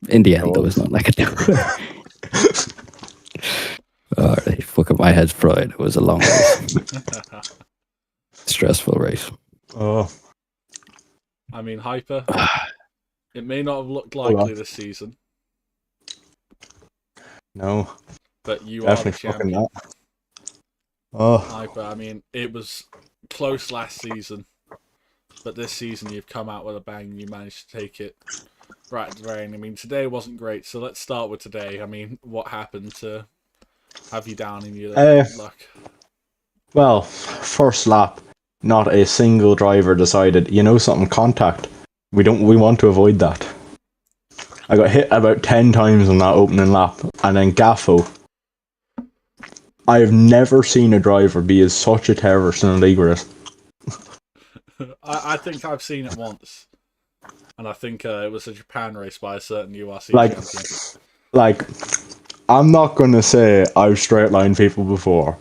in the end, there was nothing I could do. Alright, fucking my head's fried. It was a long race. Stressful race. Oh. I mean, Hyper, it may not have looked likely this season. No. But you Definitely are the champion. Oh. Hyper, I mean, it was close last season. But this season you've come out with a bang and you managed to take it right at the very end. I mean, today wasn't great, so let's start with today. I mean, what happened to have you down in your luck? Well, first lap, not a single driver decided, something, contact. We want to avoid that. I got hit about 10 times on that opening lap, and then Gaffo. I have never seen a driver be as such a terrorist in a league race. I think I've seen it once, and I think it was a Japan race by a certain URC champion. Like, I'm not gonna say I've straight lined people before.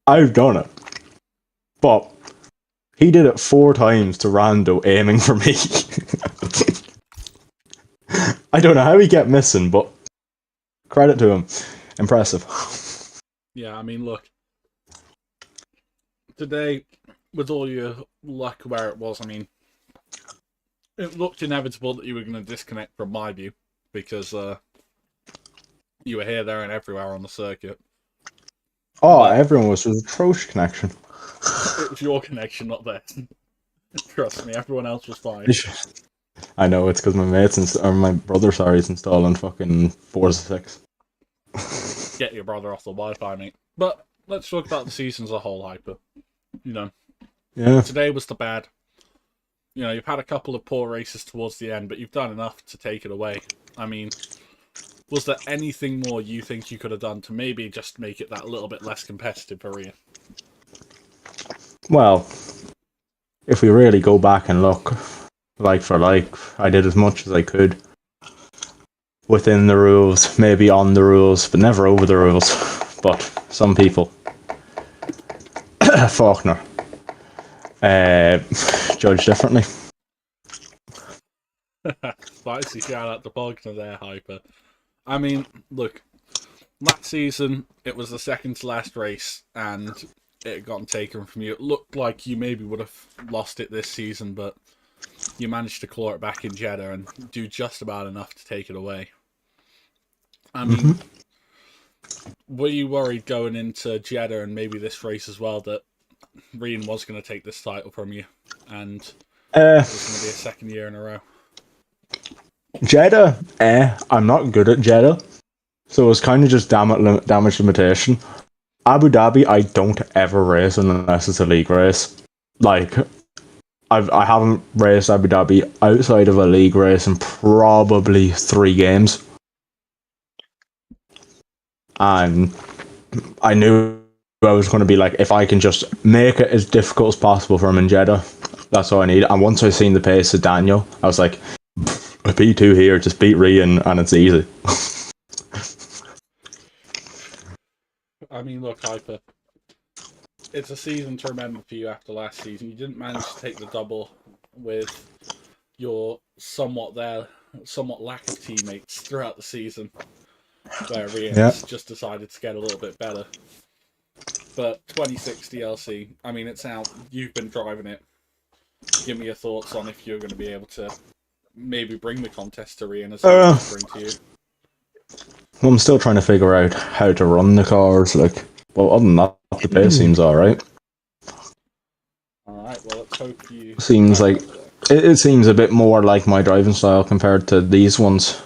I've done it, but he did it 4 times to Rando aiming for me. I don't know how he kept missing, but credit to him. Impressive. Yeah, I mean, look. Today, with all your luck where it was, I mean, it looked inevitable that you were going to disconnect from my view, because you were here, there, and everywhere on the circuit. Oh, everyone was an atrocious connection. It was your connection, not theirs. Trust me, everyone else was fine. I know, it's because my brother, is installing fucking Forza 6. Get your brother off the Wi-Fi, mate. But let's talk about the season as a whole, Hyper. You know, Yeah. today was the bad. You know, you've had a couple of poor races towards the end, but you've done enough to take it away. I mean, was there anything more you think you could have done to maybe just make it that little bit less competitive for Rian? Well, if we really go back and look, like for like, I did as much as I could. Within the rules, maybe on the rules, but never over the rules. But some people, Faulkner, judge differently. Spicy shout out to Faulkner there, Hyper. I mean, look, last season it was the second to last race, and it had gotten taken from you. It looked like you maybe would have lost it this season, but you managed to claw it back in Jeddah and do just about enough to take it away. I mean, were you worried going into Jeddah and maybe this race as well that Rian was going to take this title from you and it was going to be a second year in a row? Jeddah, I'm not good at Jeddah, so it was kind of just damage limitation. Abu Dhabi, I don't ever race unless it's a league race. Like, I haven't raced Abu Dhabi outside of a league race in probably 3 games. And I knew I was going to be like, if I can just make it as difficult as possible for him in Jeddah, that's all I need. And once I seen the pace of Daniel, I was like, a P2 here, just beat Rian, and it's easy. I mean, look, Hyper, it's a season to remember for you after last season. You didn't manage to take the double with your somewhat lack of teammates throughout the season, where Rian's just decided to get a little bit better. But 26 DLC, I mean, it's out. You've been driving it. Give me your thoughts on if you're going to be able to maybe bring the contest to Rian as well bring to you. Well, I'm still trying to figure out how to run the cars. Like, well, other than that, the pace seems alright. Alright, well, let's hope you... Seems like... It seems a bit more like my driving style compared to these ones.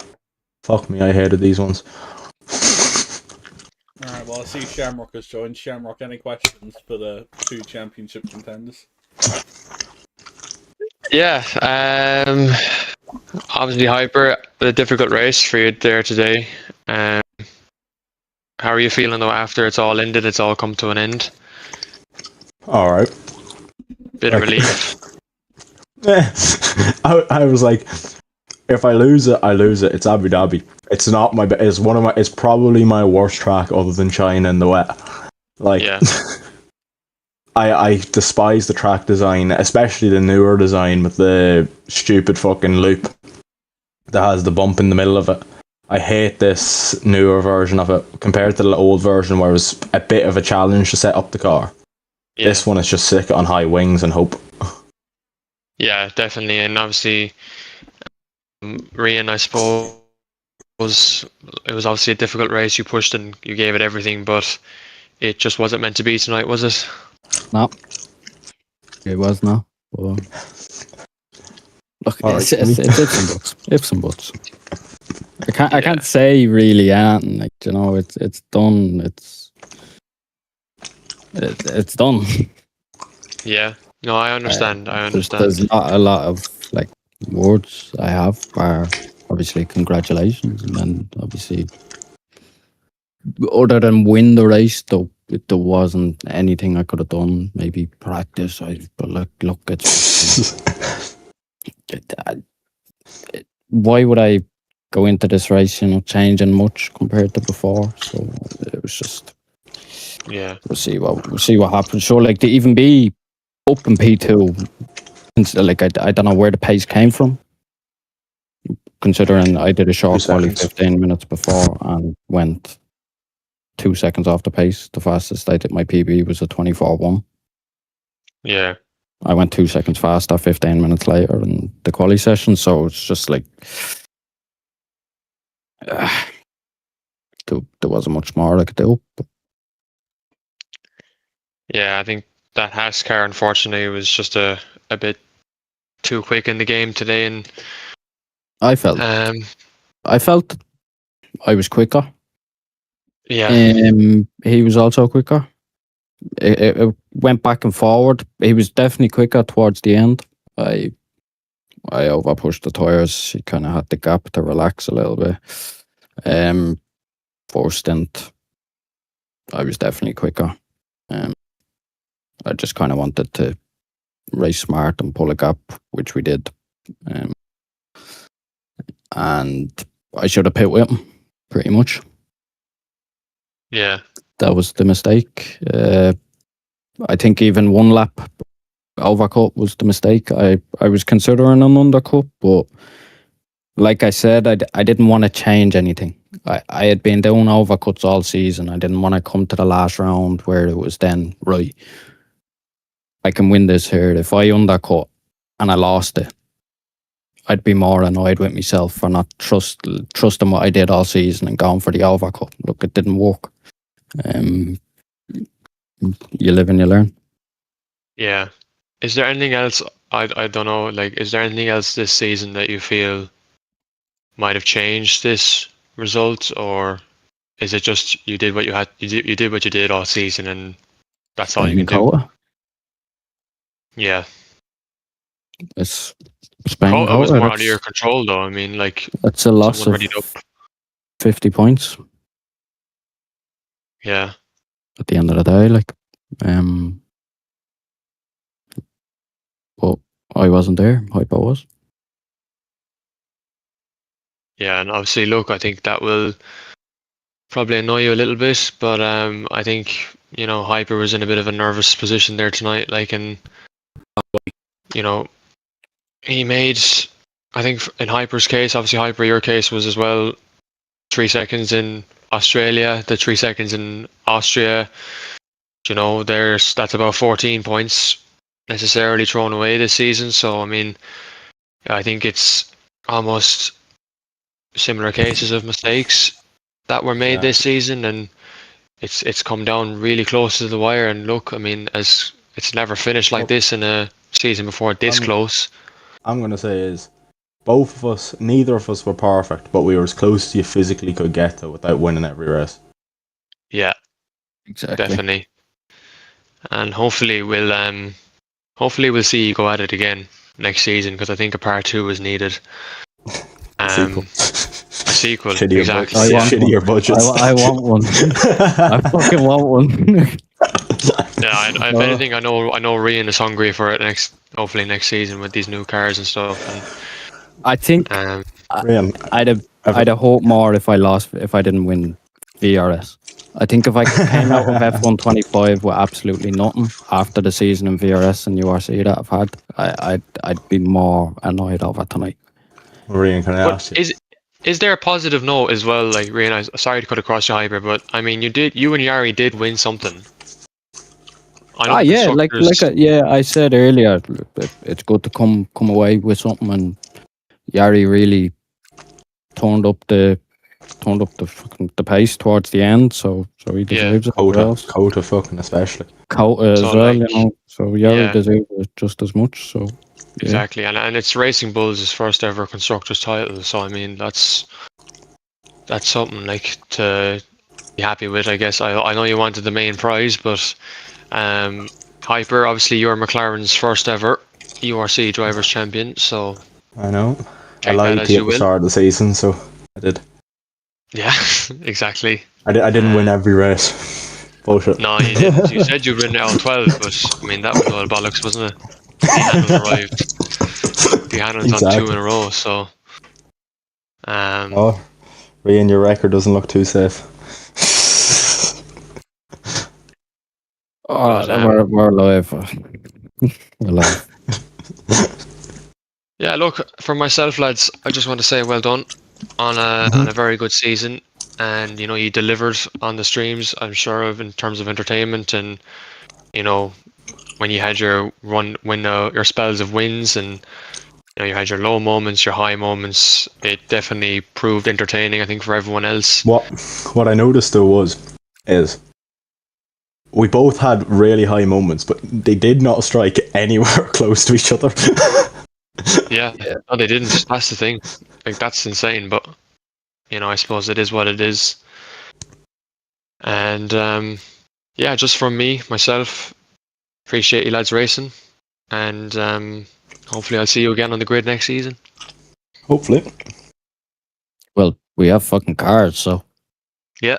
Fuck me, I hated these ones. Alright, well, I see Shamrock has joined. Shamrock, any questions for the 2 championship contenders? Yeah, obviously Hyper, a difficult race for you there today. How are you feeling though after it's all ended, it's all come to an end? Alright. Bit of relief. I was like, if I lose it, I lose it. It's Abu Dhabi. It's not my. It's probably my worst track other than China in the wet. Like, yeah. I despise the track design, especially the newer design with the stupid fucking loop that has the bump in the middle of it. I hate this newer version of it compared to the old version where it was a bit of a challenge to set up the car. Yeah. This one is just stick it on high wings and hope. Yeah, definitely. And obviously, Rian, I suppose, it was obviously a difficult race. You pushed and you gave it everything, but it just wasn't meant to be tonight, was it? No. It was not. Well, look, it's ifs and buts. I can't say really anything. Like, you know, it's done. It's done. Yeah. No, I understand. I understand. There's not a lot of like words I have, bar obviously congratulations, and then obviously other than win the race, though, there wasn't anything I could have done. Maybe practice. But look, why would I go into this race, changing much compared to before? So it was just, Yeah. we'll see what happens. So like to even be up in P2, like I don't know where the pace came from, considering I did a short quali 15 minutes before and went 2 seconds off the pace. The fastest I did my PB was a 24.1. Yeah. I went 2 seconds faster 15 minutes later in the quali session, so it's just like there wasn't much more I could do. But yeah, I think that Haas car, unfortunately, was just a bit too quick in the game today, and I felt I was quicker. Yeah. He was also quicker. It went back and forward. He was definitely quicker towards the end. I over pushed the tires. He kind of had the gap to relax a little bit. First stint, I was definitely quicker. I just kind of wanted to race smart and pull a gap, which we did. And I should have pit with him, pretty much. Yeah. That was the mistake. I think even one lap overcut was the mistake. I was considering an undercut, but like I said, I didn't want to change anything. I had been doing overcuts all season. I didn't want to come to the last round where it was then, right, I can win this here. If I undercut and I lost it, I'd be more annoyed with myself for not trusting what I did all season and going for the overcut. Look, it didn't work. You live and you learn. Yeah. Is there anything else? I don't know. Like, is there anything else this season that you feel might have changed this result, or is it just you did what you had? You did what you did all season, and that's all you can do. Yeah. It's Spain. It was more out of your control, though. I mean, like, that's a loss of 50 points. Yeah. At the end of the day, like, but I wasn't there. Hyper was. Yeah, and obviously, look, I think that will probably annoy you a little bit, but I think Hyper was in a bit of a nervous position there tonight. Like, and he made, I think in Hyper's case, obviously Hyper, your case was as well 3 seconds in Australia, the 3 seconds in Austria. That's about 14 points necessarily thrown away this season. So I mean, I think it's almost similar cases of mistakes that were made this season, and it's come down really close to the wire. And look, I mean, as it's never finished like this in a season before this close. I'm gonna say is both of us, neither of us were perfect, but we were as close as you physically could get to without winning every race. Yeah, exactly, definitely. And hopefully we'll see you go at it again next season, because I think a part 2 is needed. A sequel. Shittier exactly. Shittier budgets. I want one. I fucking want one. Yeah, if anything, I know Rian is hungry for it hopefully next season with these new cars and stuff. And I think Rian, I'd have hoped more if I didn't win VRS. I think if I came out of F1 25 with absolutely nothing after the season in VRS and URC that I've had, I'd be more annoyed over tonight. Rian, can I ask you? Is there a positive note as well? Like, Rian, I'm sorry to cut across your Hyper, but I mean, you and Yari did win something. Yeah, I said earlier, it's good to come away with something, and Yari really turned up the pace towards the end, so he deserves it. Kota fucking especially. Kota as well, so Yari deserves it just as much. So exactly, and it's Racing Bulls' first ever constructors title, so I mean that's something like to be happy with, I guess. I know you wanted the main prize, but Hyper, obviously you're McLaren's first ever URC Drivers' Champion, so... I know. I take that lied as to you you at the will. start of the season, so I did. Yeah, exactly. I didn't win every race. Bullshit. No, you didn't. You said you'd win all 12, but I mean, that was all bollocks, wasn't it? Buchanan arrived. Buchanan's on 2 in a row, so... Oh, Rian, your record doesn't look too safe. Oh, But, we're live. We're live. yeah, look, for myself, lads, I just want to say well done on a very good season. And, you know, you delivered on the streams, I'm sure, of in terms of entertainment. And, you know, when you had your your spells of wins, and, you know, you had your low moments, your high moments, it definitely proved entertaining, I think, for everyone else. What I noticed though is we both had really high moments, but they did not strike anywhere close to each other. Yeah, no, they didn't. That's the thing. Like, that's insane, but, you know, I suppose it is what it is. And, yeah, just from me, myself, appreciate you lads racing. And hopefully I'll see you again on the grid next season. Hopefully. Well, we have fucking cars, so. Yeah.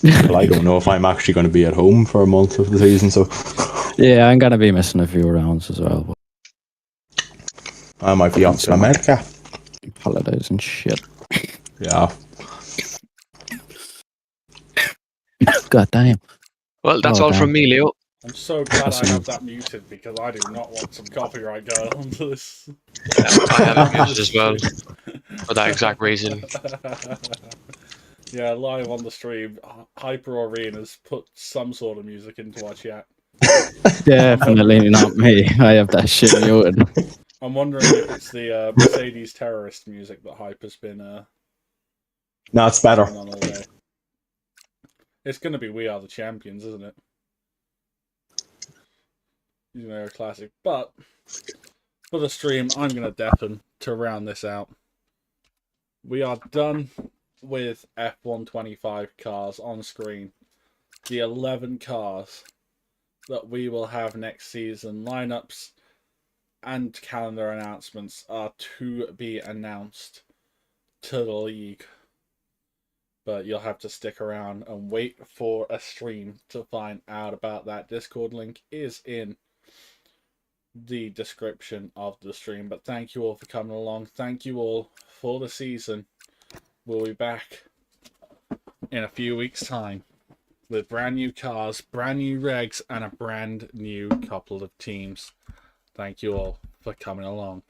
Well, I don't know if I'm actually going to be at home for a month of the season, so. Yeah, I'm going to be missing a few rounds as well. But I might be off to America. holidays and shit. Yeah. God damn. Well, that's all from me, Leo. I'm so glad I have that muted because I do not want some copyright going onto this. I have it muted as well for that exact reason. Yeah, live on the stream, Hyper Arena's put some sort of music into our chat. Definitely not me. I have that shit muted. I'm wondering if it's the Mercedes terrorist music that Hyper's been No, it's better. on all day. It's going to be We Are the Champions, isn't it? You know, a classic. But for the stream, I'm going to deafen to round this out. We are done with F125 cars on screen. The 11 cars that we will have next season, lineups and calendar announcements are to be announced to the league. But you'll have to stick around and wait for a stream to find out about that. Discord link is in the description of the stream. But thank you all for coming along. Thank you all for the season. We'll be back in a few weeks' time with brand new cars, brand new regs, and a brand new couple of teams. Thank you all for coming along.